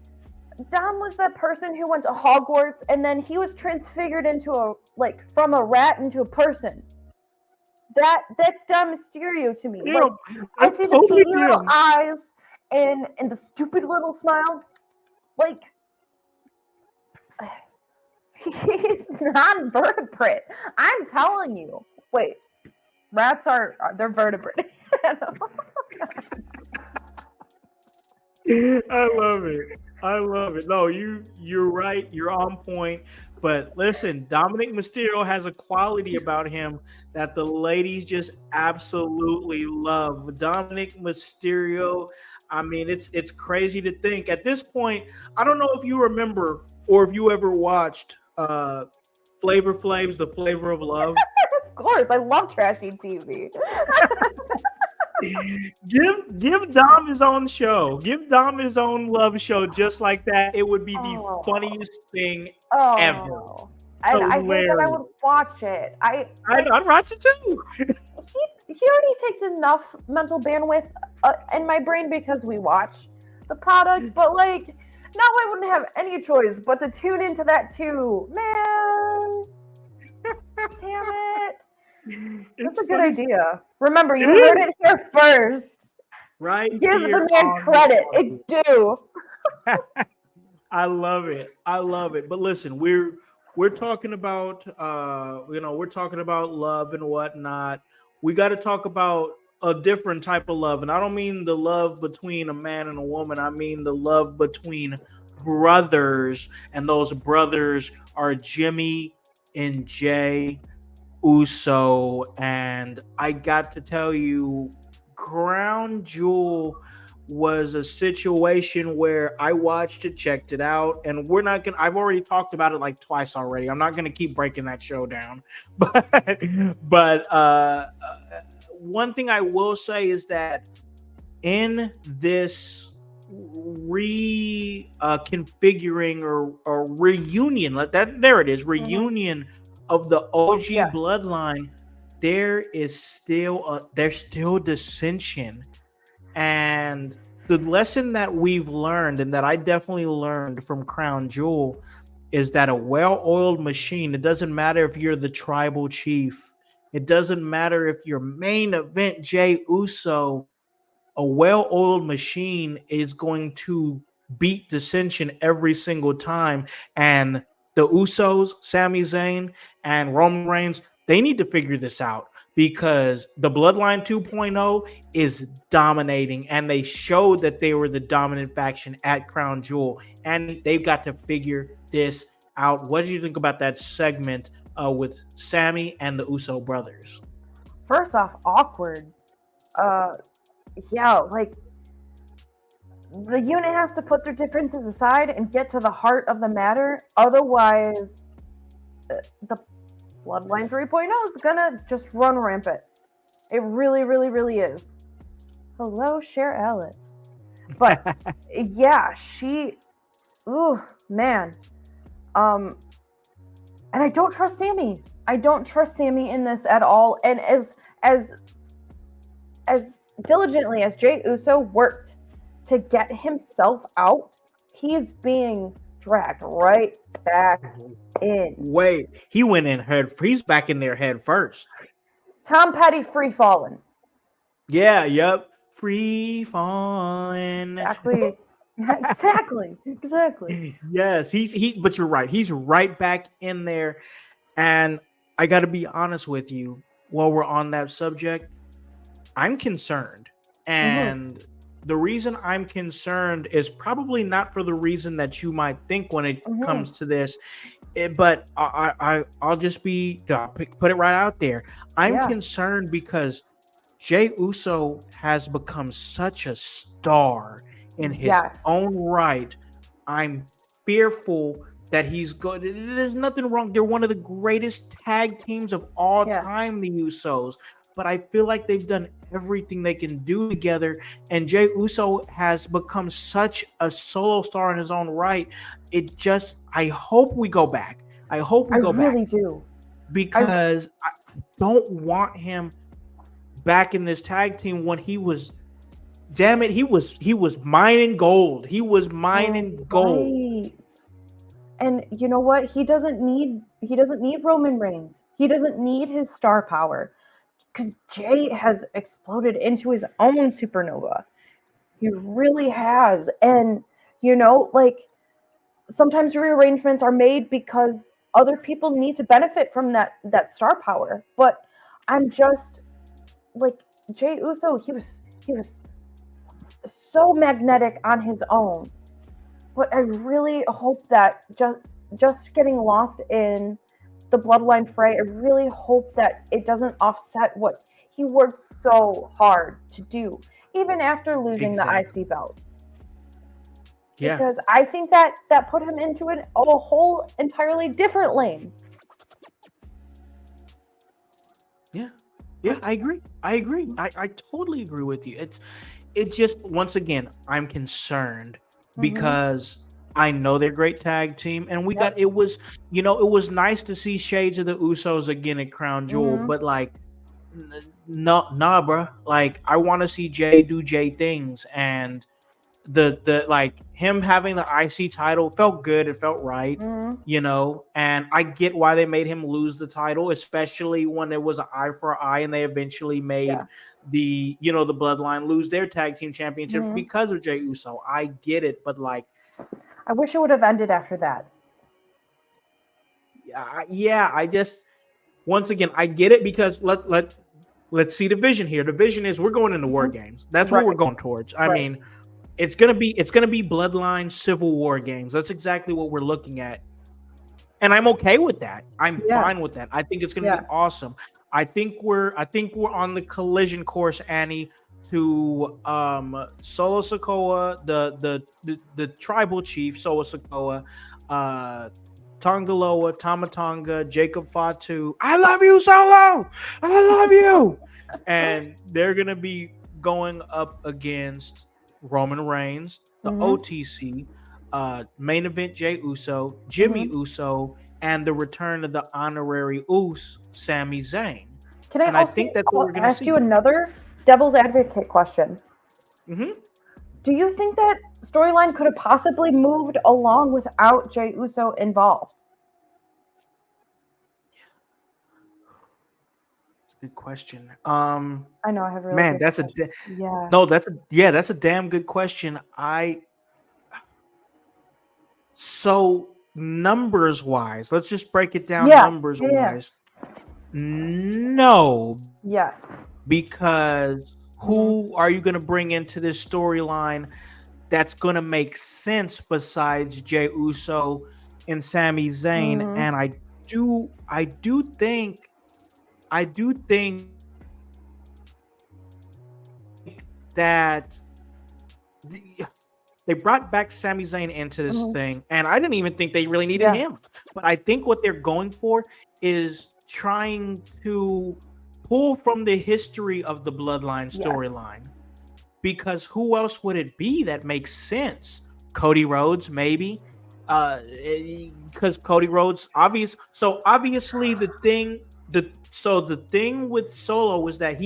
Dom was that person who went to Hogwarts and then he was transfigured into from a rat into a person. That's Dom Mysterio to me. Yeah, Like I that's see the totally beady little him. eyes and the stupid little smile. Like he's non-vertebrate. I'm telling you. Wait, rats they're vertebrate. I love it. I love it. No, you're right. You're on point. But listen, Dominic Mysterio has a quality about him that the ladies just absolutely love. Dominic Mysterio. I mean, it's crazy to think. At this point, I don't know if you remember or if you ever watched Flavor Flav's The Flavor of Love. Of course, I love trashy TV. Give Dom his own show. Give Dom his own love show just like that. It would be the Oh, funniest thing ever. oh, and I think that I Hilarious. would watch it. I'd watch it too. He already takes enough mental bandwidth in my brain because we watch the product, but like now I wouldn't have any choice but to tune into that too. Man, damn it. That's It's a good funny. idea. Remember, It you heard is it here first. right Give here the man on credit. It's due. I love it. I love it. But listen, we're talking about we're talking about love and whatnot. We got to talk about a different type of love, and I don't mean the love between a man and a woman. I mean the love between brothers, and those brothers are Jimmy and Jay Uso. And I got to tell you, Crown Jewel was a situation where I watched it, checked it out, and we're not gonna. I've already talked about it like twice already. I'm not gonna keep breaking that show down, but one thing I will say is that in this configuring or reunion, like that, there it is, reunion of the OG Yeah. bloodline, there's still dissension. And the lesson that we've learned, and that I definitely learned from Crown Jewel, is that a well-oiled machine, it doesn't matter if you're the tribal chief, it doesn't matter if you're main event Jay Uso, a well-oiled machine is going to beat dissension every single time. And the Usos, Sami Zayn, and Roman Reigns, they need to figure this out, because the Bloodline 2.0 is dominating, and they showed that they were the dominant faction at Crown Jewel, and they've got to figure this out. What do you think about that segment with Sami and the Uso brothers? First off, awkward. Yeah, like the unit has to put their differences aside and get to the heart of the matter. Otherwise, the Bloodline 3.0 is gonna just run rampant. It really, really, really is. Hello, Cher Ellis. But yeah, ooh, man. And I don't trust Sami. I don't trust Sami in this at all. And as diligently as Jey Uso worked to get himself out, he's being dragged right back in. Wait, he went in head. He's back in their head first. Tom Petty free falling. Yeah, yep. Free falling. Exactly. Exactly. Yes, but you're right. He's right back in there. And I got to be honest with you, while we're on that subject, I'm concerned. And the reason I'm concerned is probably not for the reason that you might think when it comes to this, but I'll just put it right out there. I'm concerned because Jey Uso has become such a star in his own right. I'm fearful that he's good. There's nothing wrong. They're one of the greatest tag teams of all time, the Usos. But I feel like they've done everything they can do together. And Jey Uso has become such a solo star in his own right. I hope we go back. I really do. Because I don't want him back in this tag team when he was, damn it, he was mining gold. He was mining gold. And you know what? He doesn't need Roman Reigns. He doesn't need his star power. because Jay has exploded into his own supernova. He really has. And, like sometimes rearrangements are made because other people need to benefit from that star power. But I'm just like Jay Uso, he was so magnetic on his own. But I really hope that just getting lost in the bloodline fray, I really hope that it doesn't offset what he worked so hard to do, even after losing the Exactly. IC belt. Yeah. Because I think that put him into a whole entirely different lane. Yeah. Yeah, I agree. I totally agree with you. It just, once again, I'm concerned Mm-hmm. because I know they're a great tag team, and Yep. it was, it was nice to see shades of the Usos again at Crown Jewel, Mm-hmm. but like, no, nah, bruh. Like, I want to see Jay do Jay things, and the like him having the IC title felt good. It felt right, Mm-hmm. and I get why they made him lose the title, especially when it was an eye for eye, and they eventually made Yeah. the Bloodline lose their tag team championships Mm-hmm. because of Jey Uso. I get it, but like, I wish it would have ended after that. yeah, I just, once again, I get it, because let's see the vision here. The vision is we're going into War Mm-hmm. Games. That's what we're Right. going towards. I Right. mean, it's gonna be Bloodline Civil War games. That's exactly what we're looking at. And I'm okay with that. I'm Yeah. fine with that. I think it's going to Yeah. be awesome. I think we're on the collision course, Annie, to Solo Sokoa, the tribal chief Solo Sokoa, uh Tongaloa, Tamatonga, Jacob Fatu. I love you, Solo. I love you. And they're going to be going up against Roman Reigns, the Mm-hmm. OTC, main event Jey Uso, Jimmy Mm-hmm. Uso, and the return of the honorary Uso, Sami Zayn. Can I And I also think that's what we're going to ask you see. another devil's advocate question? Mm-hmm. Do you think that storyline could have possibly moved along without Jey Uso involved? That's a good question. I know I have really Man, good questions. Yeah. that's a damn good question. So numbers wise, let's just break it down Yeah. numbers Yeah. Yeah. wise. No, Yes. because Mm-hmm. who are you going to bring into this storyline that's going to make sense besides Jey Uso and Sami Zayn? Mm-hmm. And I do think that they brought back Sami Zayn into this Mm-hmm. thing, and I didn't even think they really needed Yeah. him. But I think what they're going for is trying to pull from the history of the Bloodline Yes. storyline. Because who else would it be that makes sense? Cody Rhodes, maybe. Because Cody Rhodes, obviously the thing with Solo is that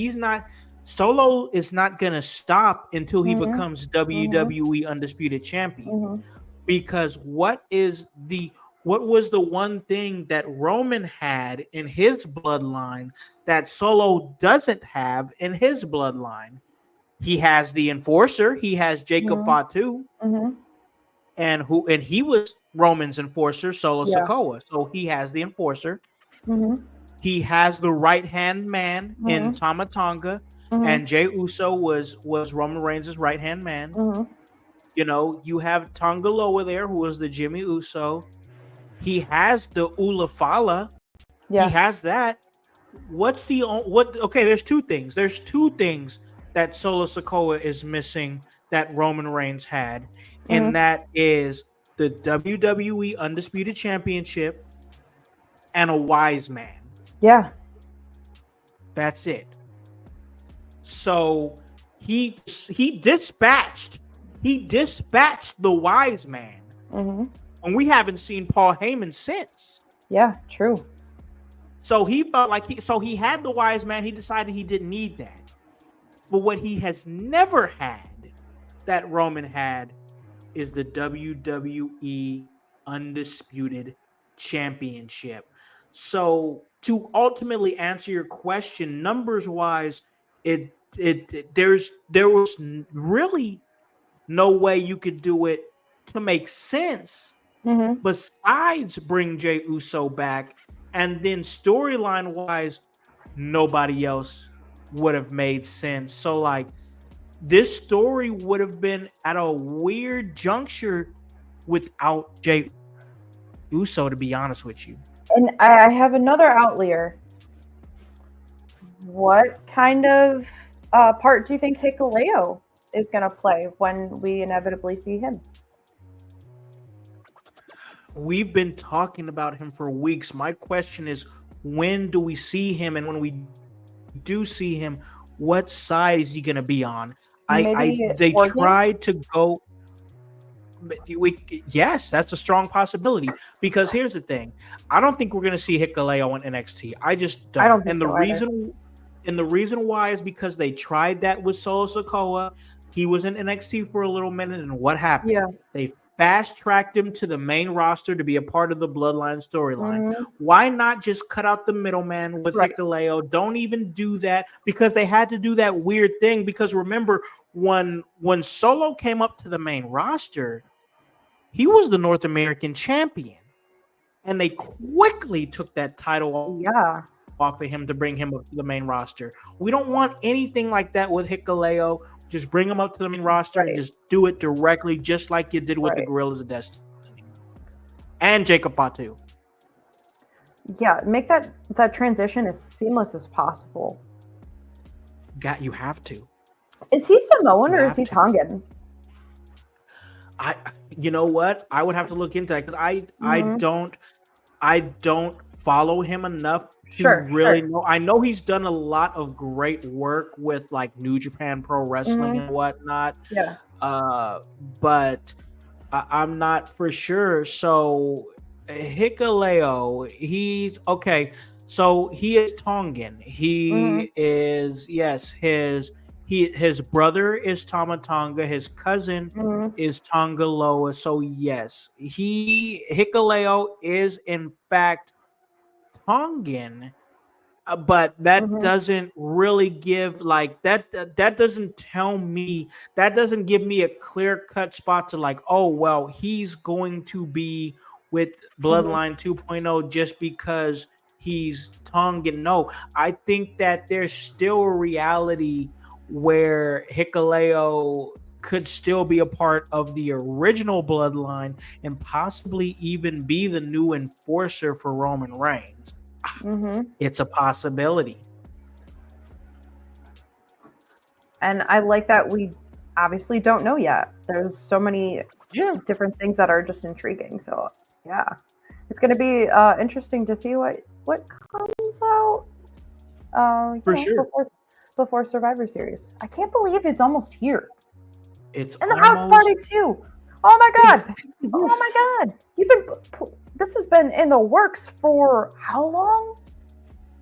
Solo is not gonna stop until he Mm-hmm. becomes Mm-hmm. WWE Undisputed Champion. Mm-hmm. Because what was the one thing that Roman had in his bloodline that Solo doesn't have in his bloodline? He has the enforcer. He has Jacob Mm-hmm. Fatu, Mm-hmm. and he was Roman's enforcer, Solo Yeah. Sikoa. So he has the enforcer. Mm-hmm. He has the right hand man in Mm-hmm. Tamatonga, Mm-hmm. and Jey Uso was Roman Reigns' right hand man. Mm-hmm. You have Tongaloa there, who is the Jimmy Uso. He has the Ulafala. He Yeah. has that. What's the what? Okay, there's two things. There's two things that Solo Sikoa is missing that Roman Reigns had, and Mm-hmm. that is the WWE Undisputed Championship and a wise man. Yeah. That's it. So he dispatched the wise man, Mm-hmm. and we haven't seen Paul Heyman since. Yeah. True. So he felt like he had the wise man. He decided he didn't need that. But what he has never had that Roman had is the WWE Undisputed Championship. So to ultimately answer your question, numbers wise, there was really no way you could do it to make sense Mm-hmm. besides bring Jey Uso back, and then storyline wise, nobody else would have made sense. So like this story would have been at a weird juncture without Jey Uso, to be honest with you. And I have another outlier. What kind of part do you think Hikuleo is going to play when we inevitably see him? We've been talking about him for weeks. My question is, when do we see him? And when we do see him, what side is he going to be on? Maybe They War Games? tried to go. Yes, that's a strong possibility. Because here's the thing, I don't think we're going to see Hikuleo on NXT. I just I don't. don't think so either. And the reason why is because they tried that with Solo Sikoa. He was in NXT for a little minute, and what happened? Yeah. They fast tracked him to the main roster to be a part of the Bloodline storyline. Mm-hmm. Why not just cut out the middleman with Right. Hikuleo? Don't even do that, because they had to do that weird thing. Because remember, when Solo came up to the main roster, he was the North American champion, and they quickly took that title Yeah. off of him to bring him up to the main roster. We don't want anything like that with Hikuleo. Just bring him up to the main roster and Right. just do it directly, just like you did with the Right. Gorillas of Destiny and Jacob Fatu. Yeah. Make that transition as seamless as possible. You have to. Is he Samoan You or is have he to. Tongan? You know what? I would have to look into that because Mhm. I don't follow him enough to Sure. really Sure. know. I know he's done a lot of great work with like New Japan Pro Wrestling Mhm. and whatnot. Yeah. But I'm not for sure. So Hikuleo, he's okay. So he is Tongan. Mhm. He is, yes, his brother is Tamatonga. His cousin Mhm. is Tongaloa. So yes, Hikuleo is in fact Tongan, but that Mhm. doesn't really give like that doesn't tell me, that doesn't give me a clear cut spot to like, oh well, he's going to be with Mhm. Bloodline 2.0 just because he's Tongan. No, I think that there's still a reality where Hikuleo could still be a part of the original Bloodline and possibly even be the new enforcer for Roman Reigns. Mhm. It's a possibility. And I like that we obviously don't know yet. There's so many Yeah, different things that are just intriguing. So yeah, it's going to be interesting to see what comes out. for sure. Before Survivor Series. I can't believe it's almost here. It's And the house almost party too. Oh my god. Oh yes. my god. This has been in the works for how long?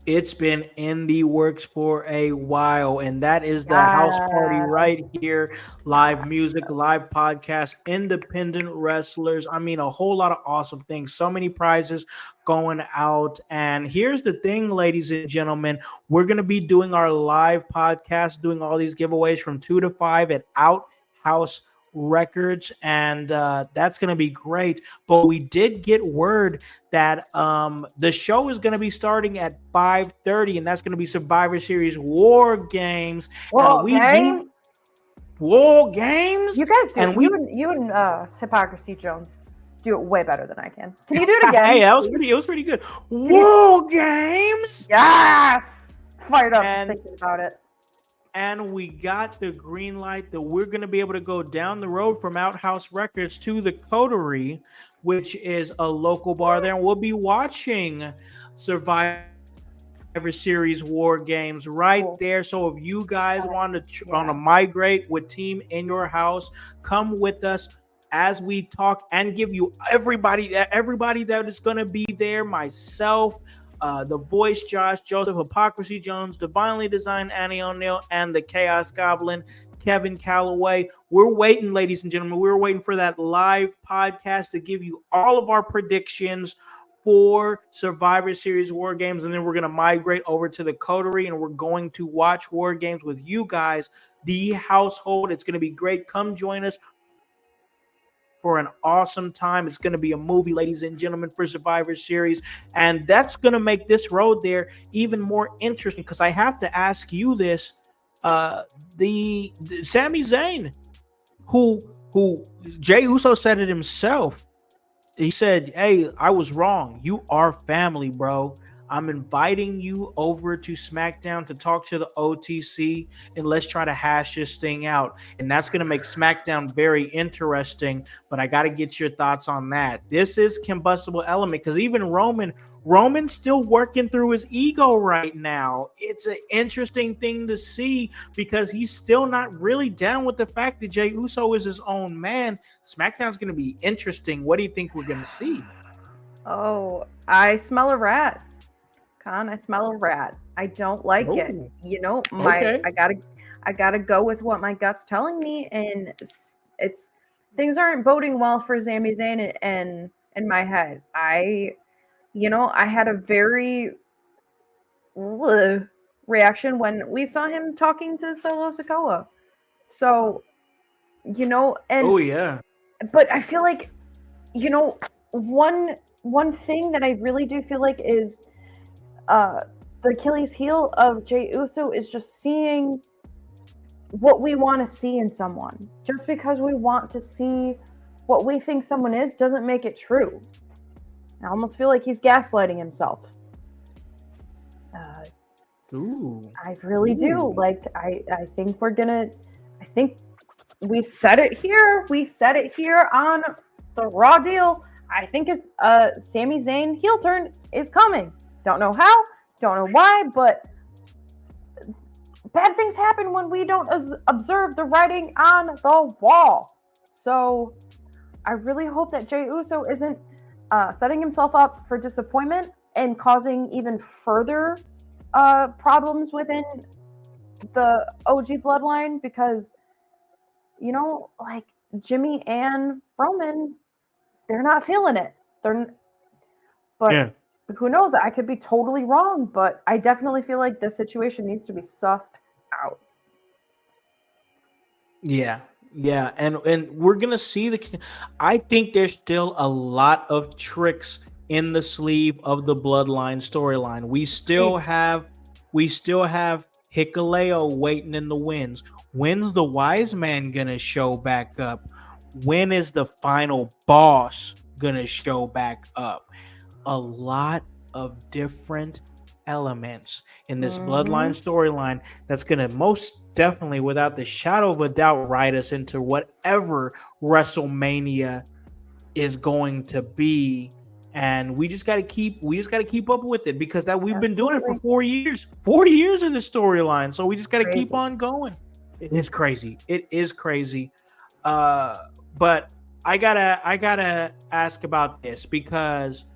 It's been in the works for a while, and that is the house party Yeah. right here. Live music, live podcast, independent wrestlers. I mean, a whole lot of awesome things. So many prizes going out. And here's the thing, ladies and gentlemen, we're going to be doing our live podcast, doing all these giveaways from 2 to 5 at Outhouse Records, and that's going to be great. But we did get word that the show is going to be starting at 5:30, and that's going to be Survivor Series War Games. And Well, we do games. War Games, You guys do. and we You and Hypocrisy Jones do it way better than I can. Can you do it hey, again, that was please? pretty. It was pretty good. Can you? War Games, Yes. Fired up just and thinking about it. we got the green light that we're going to be able to go down the road from Outhouse Records to the Coterie, which is a local bar there, and we'll be watching Survivor Series War Games right Cool. there. So if you guys want to Yeah. migrate with Team in your house, come with us as we talk and give you everybody that is going to be there. Myself, the voice Josh Joseph, Hypocrisy Jones, Divinely Designed Annie O'Neal, and the Chaos Goblin Kevin Calloway. We're waiting, ladies and gentlemen. We're waiting for that live podcast to give you all of our predictions 4 Survivor Series War Games, and then we're going to migrate over to the Coterie, and we're going to watch War Games with you guys, the household. It's going to be great. Come join us for an awesome time. It's going to be a movie, ladies and gentlemen, for Survivor Series, and that's going to make this road there even more interesting, because I have to ask you this. The Sami Zayn, who Jey Uso said it himself. He said, "Hey, I was wrong. You are family, bro. I'm inviting you over to SmackDown to talk to the OTC, and let's try to hash this thing out." And that's going to make SmackDown very interesting, but I got to get your thoughts on that. This is combustible element, because even Roman's still working through his ego right now. It's an interesting thing to see, because he's still not really down with the fact that Jey Uso is his own man. SmackDown's going to be interesting. What do you think we're going to see? Oh, I smell a rat. Con, I smell a rat. I don't like it. You know, Okay. I gotta go with what my gut's telling me, and it's things aren't boding well for Sami Zayn and in my head. I had a very reaction when we saw him talking to Solo Sikoa. So, and Oh yeah. but I feel like, one thing that I really do feel like is the Achilles heel of Jey Uso is just seeing what we want to see in someone. Just because we want to see what we think someone is doesn't make it true. I almost feel like he's gaslighting himself. I really do. Like, I think I think we said it here. We said it here on the Raw Deal. I think Sami Zayn heel turn is coming. Don't know how, don't know why, but bad things happen when we don't observe the writing on the wall. So I really hope that Jey Uso isn't setting himself up for disappointment and causing even further problems within the OG bloodline, because, like Jimmy and Roman, they're not feeling it. But who knows? I could be totally wrong, but I definitely feel like this situation needs to be sussed out. Yeah, and we're gonna see I think there's still a lot of tricks in the sleeve of the Bloodline storyline. We still have Hikuleo waiting in the wings. When's the Wise Man gonna show back up? When is the final boss gonna show back up? A lot of different elements in this Bloodline storyline that's going to most definitely, without the shadow of a doubt, ride us into whatever WrestleMania is going to be. And we just got to keep up with it, because we've been doing it for 4 years. 4 years in the storyline. So we just got to keep on going. It is crazy. It is crazy. But I gotta ask about this, because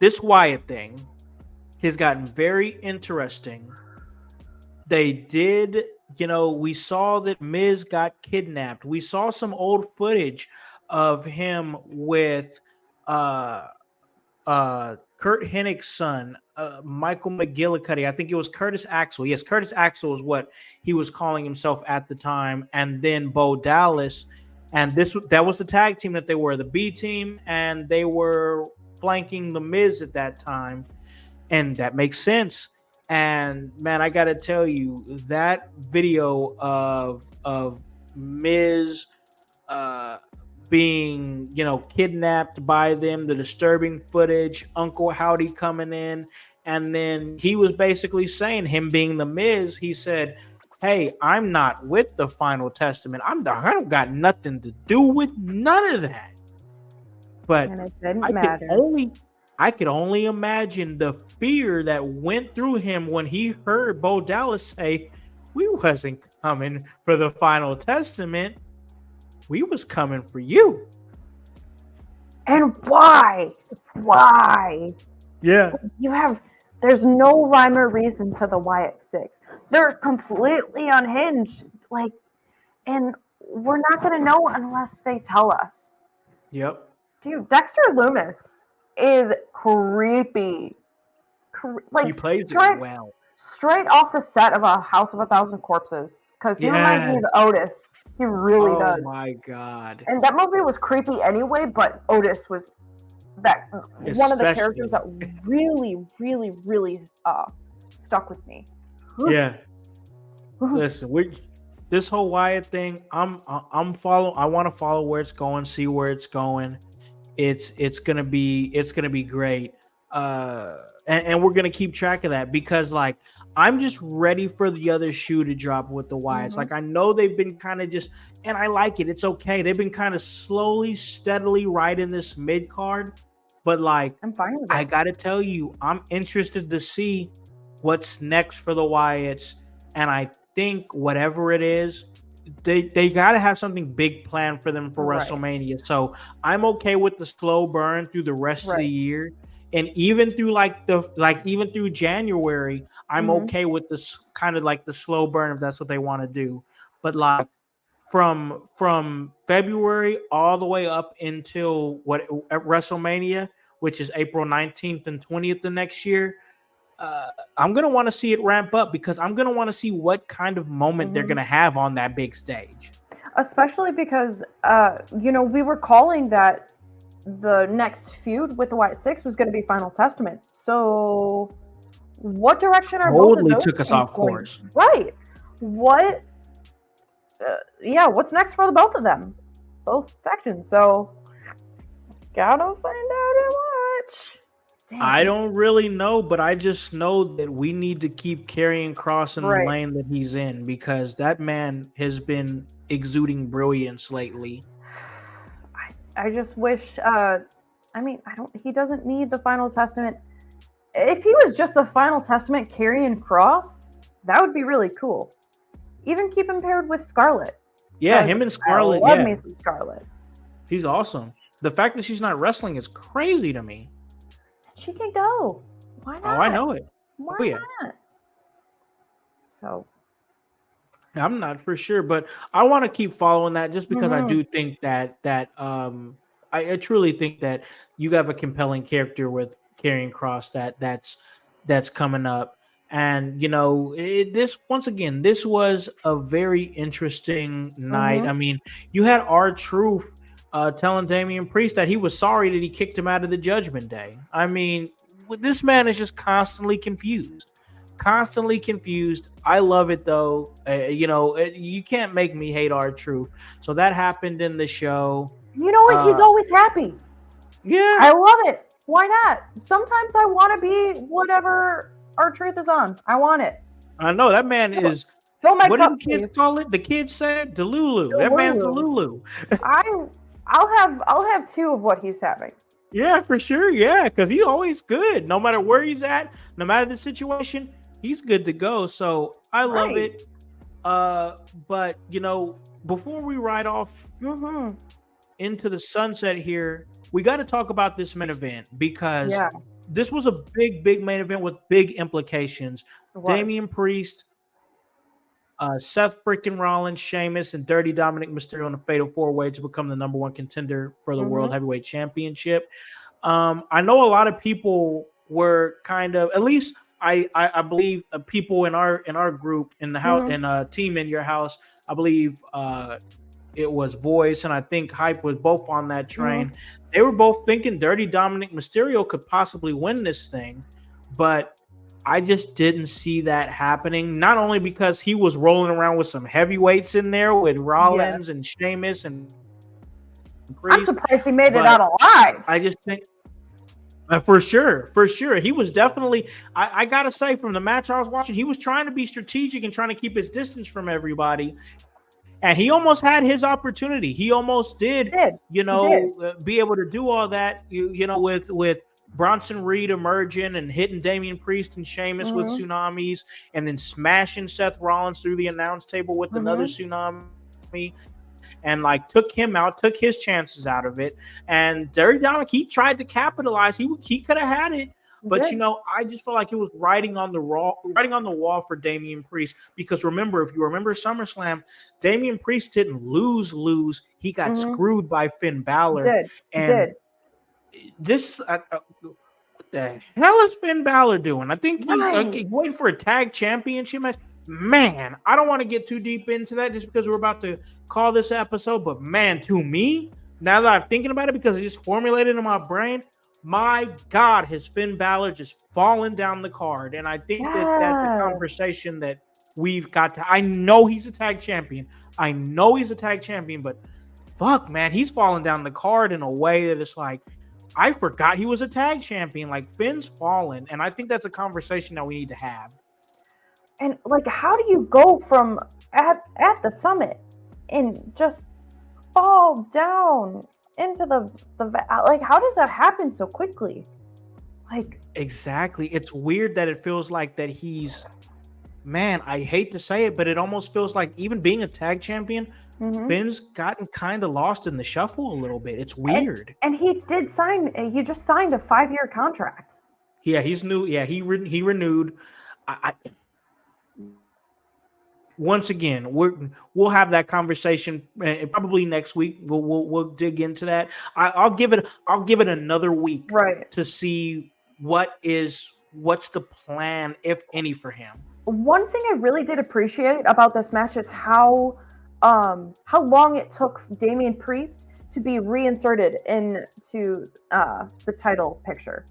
this Wyatt thing has gotten very interesting. They did, we saw that Miz got kidnapped. We saw some old footage of him with Kurt Hennick's son, Michael McGillicuddy. I think it was Curtis Axel. Yes, Curtis Axel is what he was calling himself at the time. And then Bo Dallas. And that was the tag team that they were, the B team, and they were flanking the Miz at that time, and that makes sense. And man, I gotta tell you, that video of Miz being kidnapped by them, the disturbing footage, Uncle Howdy coming in, and then he was basically saying, him being the Miz, he said, "Hey, I'm not with the Final Testament. I don't got nothing to do with none of that." But and it didn't matter. I could only imagine the fear that went through him when he heard Bo Dallas say, "We wasn't coming for the Final Testament. We was coming for you." And why? Why? Yeah. There's no rhyme or reason to the Wyatt Six. They're completely unhinged. And we're not going to know unless they tell us. Yep. Dude, Dexter Lumis. is creepy. He Like plays it straight well. straight off the set of A House of a Thousand Corpses, because he reminds me Yes. of Otis. He really Oh does. my God. And that movie was creepy anyway, but Otis was that one of the characters Especially. that really, really, really stuck with me. Yeah. Listen, this whole Wyatt thing, I'm following. I want to follow where it's going, see where it's going. It's gonna be great. And we're gonna keep track of that, because like I'm just ready for the other shoe to drop with the Wyatts. Like I know they've been kind of just, and I like it. It's okay. They've been kind of slowly, steadily riding this mid card, but like I'm fine with I it. gotta tell you, I'm interested to see what's next for the Wyatts, and I think whatever it is, they got to have something big planned for them for Right. WrestleMania. So I'm okay with the slow burn through the rest of the Right. year, and even through even through January, I'm okay with this kind of like the slow burn if that's what they want to do. But like from February all the way up until at WrestleMania, which is April 19th and 20th the next year, I'm going to want to see it ramp up, because I'm going to want to see what kind of moment they're going to have on that big stage. Especially because, we were calling that the next feud with the White Six was going to be Final Testament. So, what direction are both of Totally those took us things off going? course. Right. What? What's next for the both of them? Both factions. So, gotta find out and watch. Damn. I don't really know, but I just know that we need to keep carrying Cross in the lane that he's in, because that man has been exuding brilliance lately. I just wish. He doesn't need the Final Testament. If he was just the Final Testament carrying Cross, that would be really cool. Even keep him paired with Scarlett. Yeah, him and Scarlett. I love me some Scarlett. She's awesome. The fact that she's not wrestling is crazy to me. She can go. Why not? Oh, I know it. Why not? So I'm not for sure, but I want to keep following that, just because I do think that I truly think that you have a compelling character with Karrion Kross that's coming up. And this was a very interesting night. I mean, you had R-Truth telling Damian Priest that he was sorry that he kicked him out of the Judgment Day. I mean, this man is just constantly confused. I love it though. You can't make me hate R-Truth. So that happened in the show. You know what? He's always happy. Yeah, I love it. Why not? Sometimes I want to be whatever R-Truth is on. I want it. I know that man is. Fill my what cup, do the kids please. call it? The kids said Delulu. That man's Delulu. I'll have two of what he's having. Yeah, for sure. Yeah, because he's always good. No matter where he's at, no matter the situation, he's good to go. So I love it. But before we ride off into the sunset here, we got to talk about this main event, because this was a big main event with big implications. Damian Priest, Seth freaking Rollins, Sheamus, and Dirty Dominic Mysterio in a fatal four-way to become the number one contender for the World Heavyweight Championship. I know a lot of people were kind of, at least I believe, people in our group in the house and team in your house. I believe it was Voice and I think Hype was both on that train. They were both thinking Dirty Dominic Mysterio could possibly win this thing, but I just didn't see that happening. Not only because he was rolling around with some heavyweights in there with Rollins and Sheamus and Priest. I'm surprised he made it out alive. I just think for sure. He was definitely, I gotta say, from the match I was watching, he was trying to be strategic and trying to keep his distance from everybody. And he almost had his opportunity. He almost did. Be able to do all that, with Bronson Reed emerging and hitting Damian Priest and Sheamus with tsunamis, and then smashing Seth Rollins through the announce table with another tsunami, and like took him out, took his chances out of it. And Dirty Dominic, he tried to capitalize. He could have had it. But I just felt like it was writing on the wall for Damian Priest, because remember, if you remember SummerSlam, Damian Priest didn't lose. He got screwed by Finn Balor. this what the hell is Finn Balor doing? I think he's Right. waiting for a tag championship match. Man, I don't want to get too deep into that just because we're about to call this episode. But man, to me, now that I'm thinking about it, because it's just formulated in my brain, my God, has Finn Balor just fallen down the card? And I think that that's a Yes. conversation that we've got to. I know he's a tag champion. I know he's a tag champion, but fuck, man, he's fallen down the card in a way that it's like, I forgot he was a tag champion. Like, Finn's fallen, and I think that's a conversation that we need to have. And like, how do you go from at the summit and just fall down into the like? How does that happen so quickly? Like, Exactly. It's weird that it feels like that he's, man, I hate to say it, but it almost feels like even being a tag champion, mhm. Finn's gotten kind of lost in the shuffle a little bit. It's weird. And he did sign. He just signed a 5-year contract. Yeah, he's new. Yeah, he renewed. I once again, we'll have that conversation probably next week. We'll dig into that. I'll give it another week Right. to see what's the plan, if any, for him. One thing I really did appreciate about this match is how long it took Damian Priest to be reinserted into the title picture.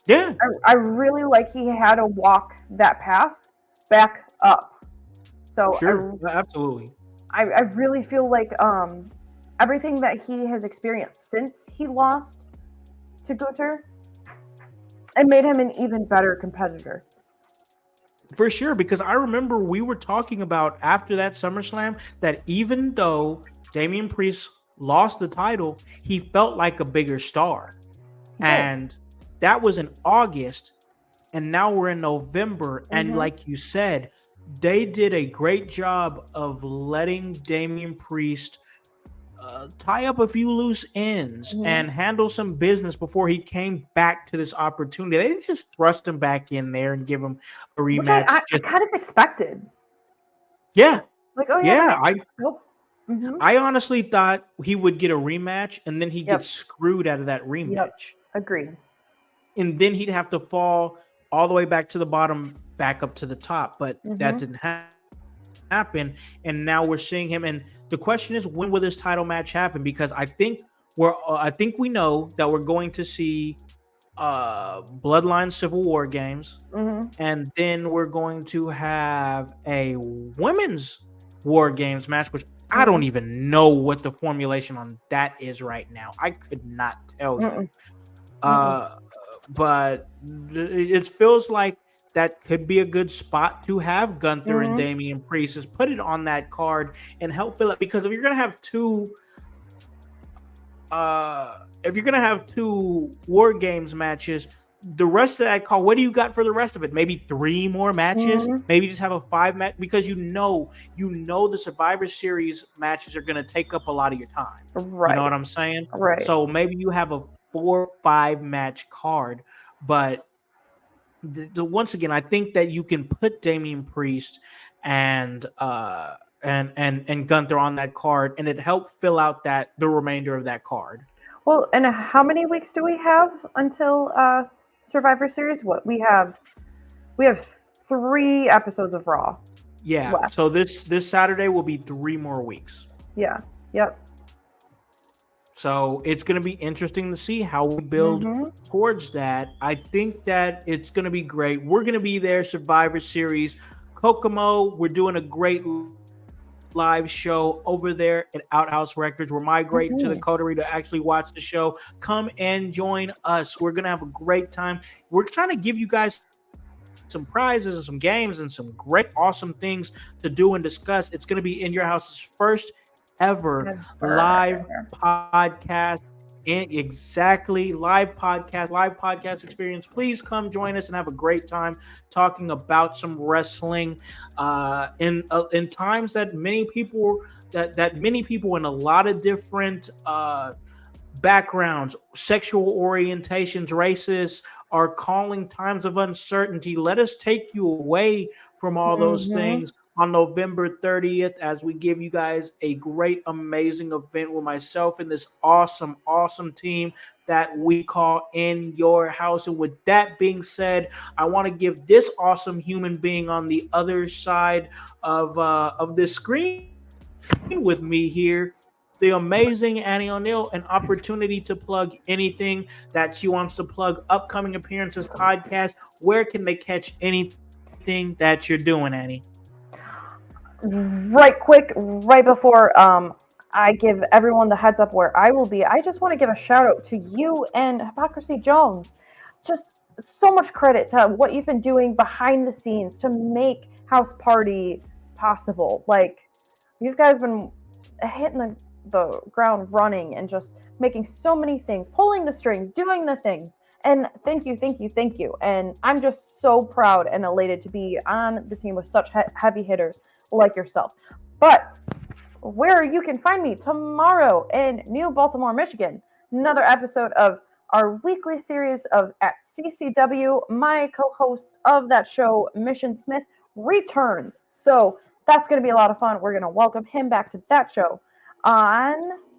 Yeah, I really like he had to walk that path back up. So sure, absolutely. I really feel like everything that he has experienced since he lost to Gunther, it made him an even better competitor. For sure, because I remember we were talking about after that SummerSlam that even though Damian Priest lost the title, he felt like a bigger star. And that was in August, and now we're in November. And like you said, they did a great job of letting Damian Priest tie up a few loose ends and handle some business before he came back to this opportunity. They didn't just thrust him back in there and give him a rematch. Which I kind of expected. Yeah. Like, oh yeah, I I honestly thought he would get a rematch and then he'd get screwed out of that rematch. Agreed. And then he'd have to fall all the way back to the bottom, back up to the top. But that didn't happen. And now we're seeing him. And the question is, when will this title match happen? Because I think we know that we're going to see Bloodline Civil War games. And then we're going to have a women's War Games match, which I don't even know what the formulation on that is right now. I could not tell you. But it feels like that could be a good spot to have Gunther and Damian Priest. Is put it on that card and help fill it, because if you're gonna have two War Games matches, the rest of that card, what do you got for the rest of it? Maybe 3 more matches. Maybe just have a 5 match, because you know the Survivor Series matches are gonna take up a lot of your time. Right. You know what I'm saying? Right. So maybe you have a 4-5 match card, but once again, I think that you can put Damian Priest and Gunther on that card, and it helped fill out the remainder of that card. Well, and how many weeks do we have until Survivor Series? What we have 3 episodes of Raw. Yeah. left. So this Saturday will be 3 more weeks. Yeah. Yep. So it's going to be interesting to see how we build towards that. I think that it's going to be great. We're going to be there, Survivor Series, Kokomo. We're doing a great live show over there at Outhouse Records. We're migrating to the Coterie to actually watch the show. Come and join us. We're going to have a great time. We're trying to give you guys some prizes and some games and some great, awesome things to do and discuss. It's going to be In Your House's first ever live podcast. Live podcast experience. Please come join us and have a great time talking about some wrestling in times that many people in a lot of different backgrounds, sexual orientations, races, are calling times of uncertainty. Let us take you away from all those things. on November 30th as we give you guys a great, amazing event with myself and this awesome, awesome team that we call In Your House. And with that being said, I want to give this awesome human being on the other side of this screen with me here, the amazing Annie O'Neal, an opportunity to plug anything that she wants to plug, upcoming appearances, podcasts. Where can they catch anything that you're doing, Annie? Right quick, right before I give everyone the heads up where I will be, I just want to give a shout out to you and Hypocrisy Jones. Just so much credit to what you've been doing behind the scenes to make House Party possible. Like, you guys been hitting the ground running and just making so many things, pulling the strings, doing the things. And thank you, thank you, thank you. And I'm just so proud and elated to be on the team with such heavy hitters like yourself. But where you can find me tomorrow in New Baltimore, Michigan, another episode of our weekly series of At CCW. My co-host of that show, Mission Smith, returns. So that's going to be a lot of fun. We're going to welcome him back to that show. On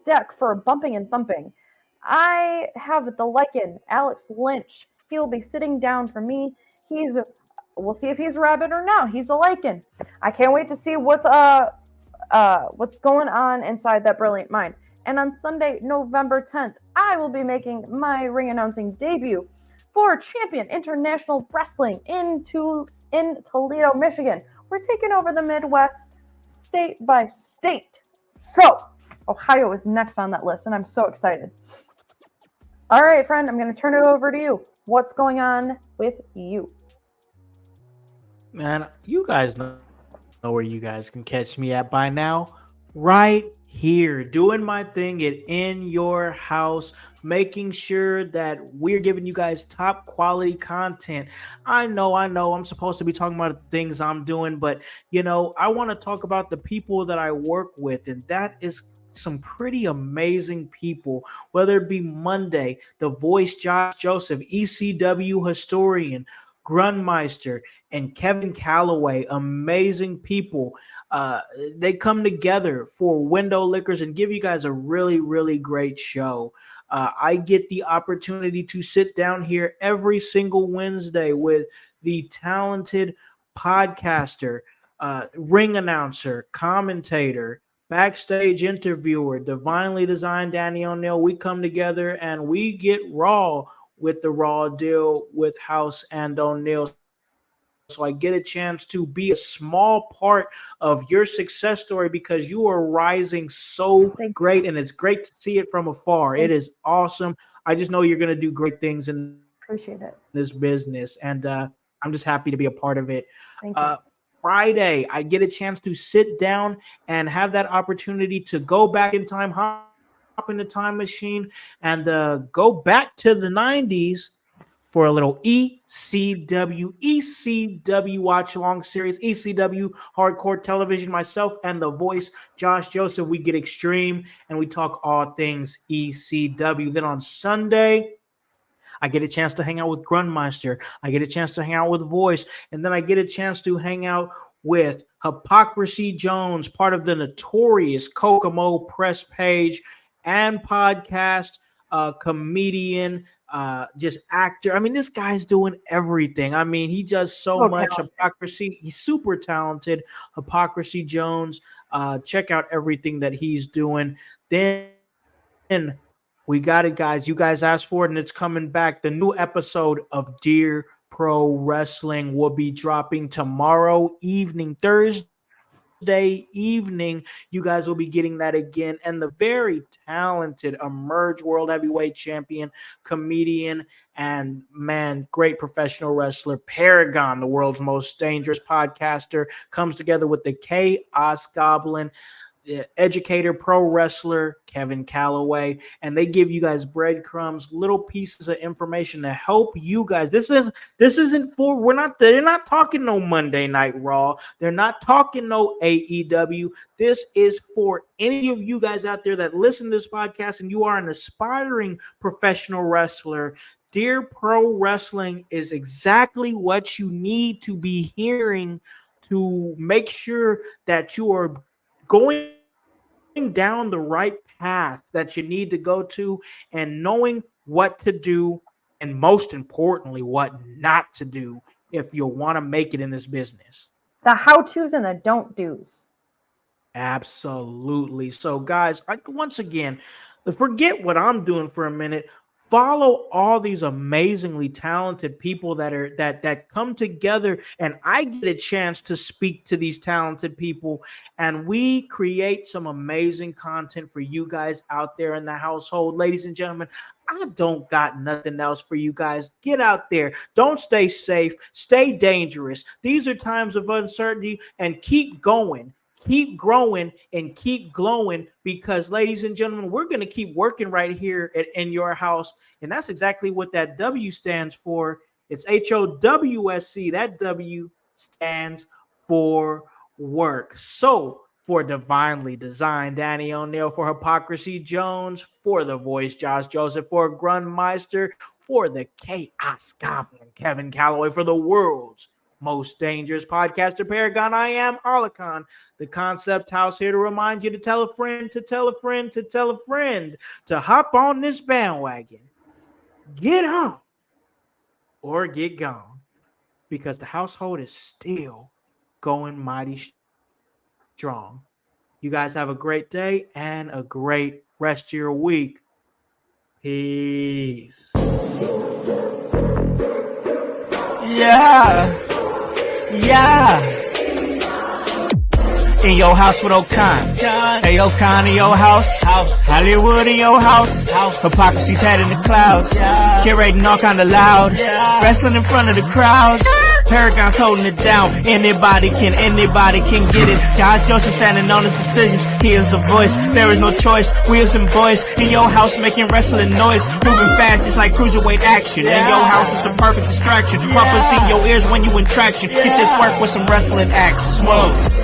deck for Bumping and Thumping, I have the Lycan, Alex Lynch. He will be sitting down for me. We'll see if he's a rabbit or not. He's a Lycan. I can't wait to see what's going on inside that brilliant mind. And on Sunday, November 10th, I will be making my ring announcing debut for Champion International Wrestling in Toledo, Michigan. We're taking over the Midwest state by state. So, Ohio is next on that list, and I'm so excited. All right, friend, I'm going to turn it over to you. What's going on with you? Man, you guys know where you guys can catch me at by now. Right here, doing my thing at In Your House, making sure that we're giving you guys top quality content. I know, I'm supposed to be talking about the things I'm doing, but I want to talk about the people that I work with, and that is some pretty amazing people, whether it be Monday, the voice Josh Joseph, ECW historian, Grunmeister, and Kevin Calloway, amazing people. Uh, they come together for Window Liquors and give you guys a really, really great show. I get the opportunity to sit down here every single Wednesday with the talented podcaster, ring announcer, commentator, backstage interviewer, divinely designed Danny O'Neal. We come together and we get raw with the Raw deal with Howse and O'Neal. So I get a chance to be a small part of your success story because you are rising so great, and it's Thank great to see it from afar. It is thank awesome. I just know you're going to do great things in this business, and appreciate it. I'm just happy to be a part of it. Thank you. Friday, I get a chance to sit down and have that opportunity to go back in time, hop in the time machine, and go back to the 90s for a little ECW watch along series, ECW hardcore television. Myself and the voice Josh Joseph, we get extreme and we talk all things ECW. Then on Sunday, I get a chance to hang out with Grunmeister. I get a chance to hang out with Voice. And then I get a chance to hang out with Hypocrisy Jones, part of the notorious Kokomo press page and podcast, comedian, just actor. I mean, this guy's doing everything. I mean, he does so So much. talented. Hypocrisy, he's super talented. Hypocrisy Jones, check out everything that he's doing. Then we got it, guys. You guys asked for it, and it's coming back. The new episode of Dear Pro Wrestling will be dropping tomorrow evening, Thursday evening. You guys will be getting that again. And the very talented Emerge World Heavyweight Champion, comedian, and man, great professional wrestler, Paragon, the world's most dangerous podcaster, comes together with the Chaos Goblin, educator, pro wrestler Kevin Calloway, and they give you guys breadcrumbs, little pieces of information to help you guys. This isn't for they're not talking no Monday Night Raw. They're not talking no AEW. This is for any of you guys out there that listen to this podcast and you are an aspiring professional wrestler. Dear Pro Wrestling is exactly what you need to be hearing to make sure that you are going down the right path that you need to go to, and knowing what to do, and most importantly, what not to do if you want to make it in this business. The how-tos and the don't-dos. Absolutely. So, guys, once again, forget what I'm doing for a minute. Follow all these amazingly talented people that come together, and I get a chance to speak to these talented people, and we create some amazing content for you guys out there in the household. Ladies and gentlemen, I don't got nothing else for you guys. Get out there. Don't stay safe. Stay dangerous. These are times of uncertainty, and keep going. Keep growing and keep glowing, because, ladies and gentlemen, we're going to keep working right here in your house. And that's exactly what that W stands for. It's HOWSC. That W stands for work. So, for Divinely Designed, Danny O'Neal; for Hypocrisy Jones; for The Voice, Josh Joseph; for Grunmeister; for the Chaos Goblin, Kevin Calloway; for the world's most dangerous podcaster paragon, I am Alikhan, the Concept House, here to remind you to tell a friend, to tell a friend, to tell a friend, to hop on this bandwagon. Get on or get gone, because the household is still going mighty strong. You guys have a great day and a great rest of your week. Peace. Yeah. In your house with O'Con. Hey, O'Con in your house. Hollywood in your house. Hypocrisy's head in the clouds. Curating all kind of loud. Wrestling in front of the crowds. Paragon's holding it down. Anybody can get it. Josh Joseph standing on his decisions. He is the voice. There is no choice. Wheels them boys in your house making wrestling noise. Moving fast just like cruiserweight action. In your house is the perfect distraction. Pumpers in your ears when you in traction. Get this work with some wrestling action. Smoke.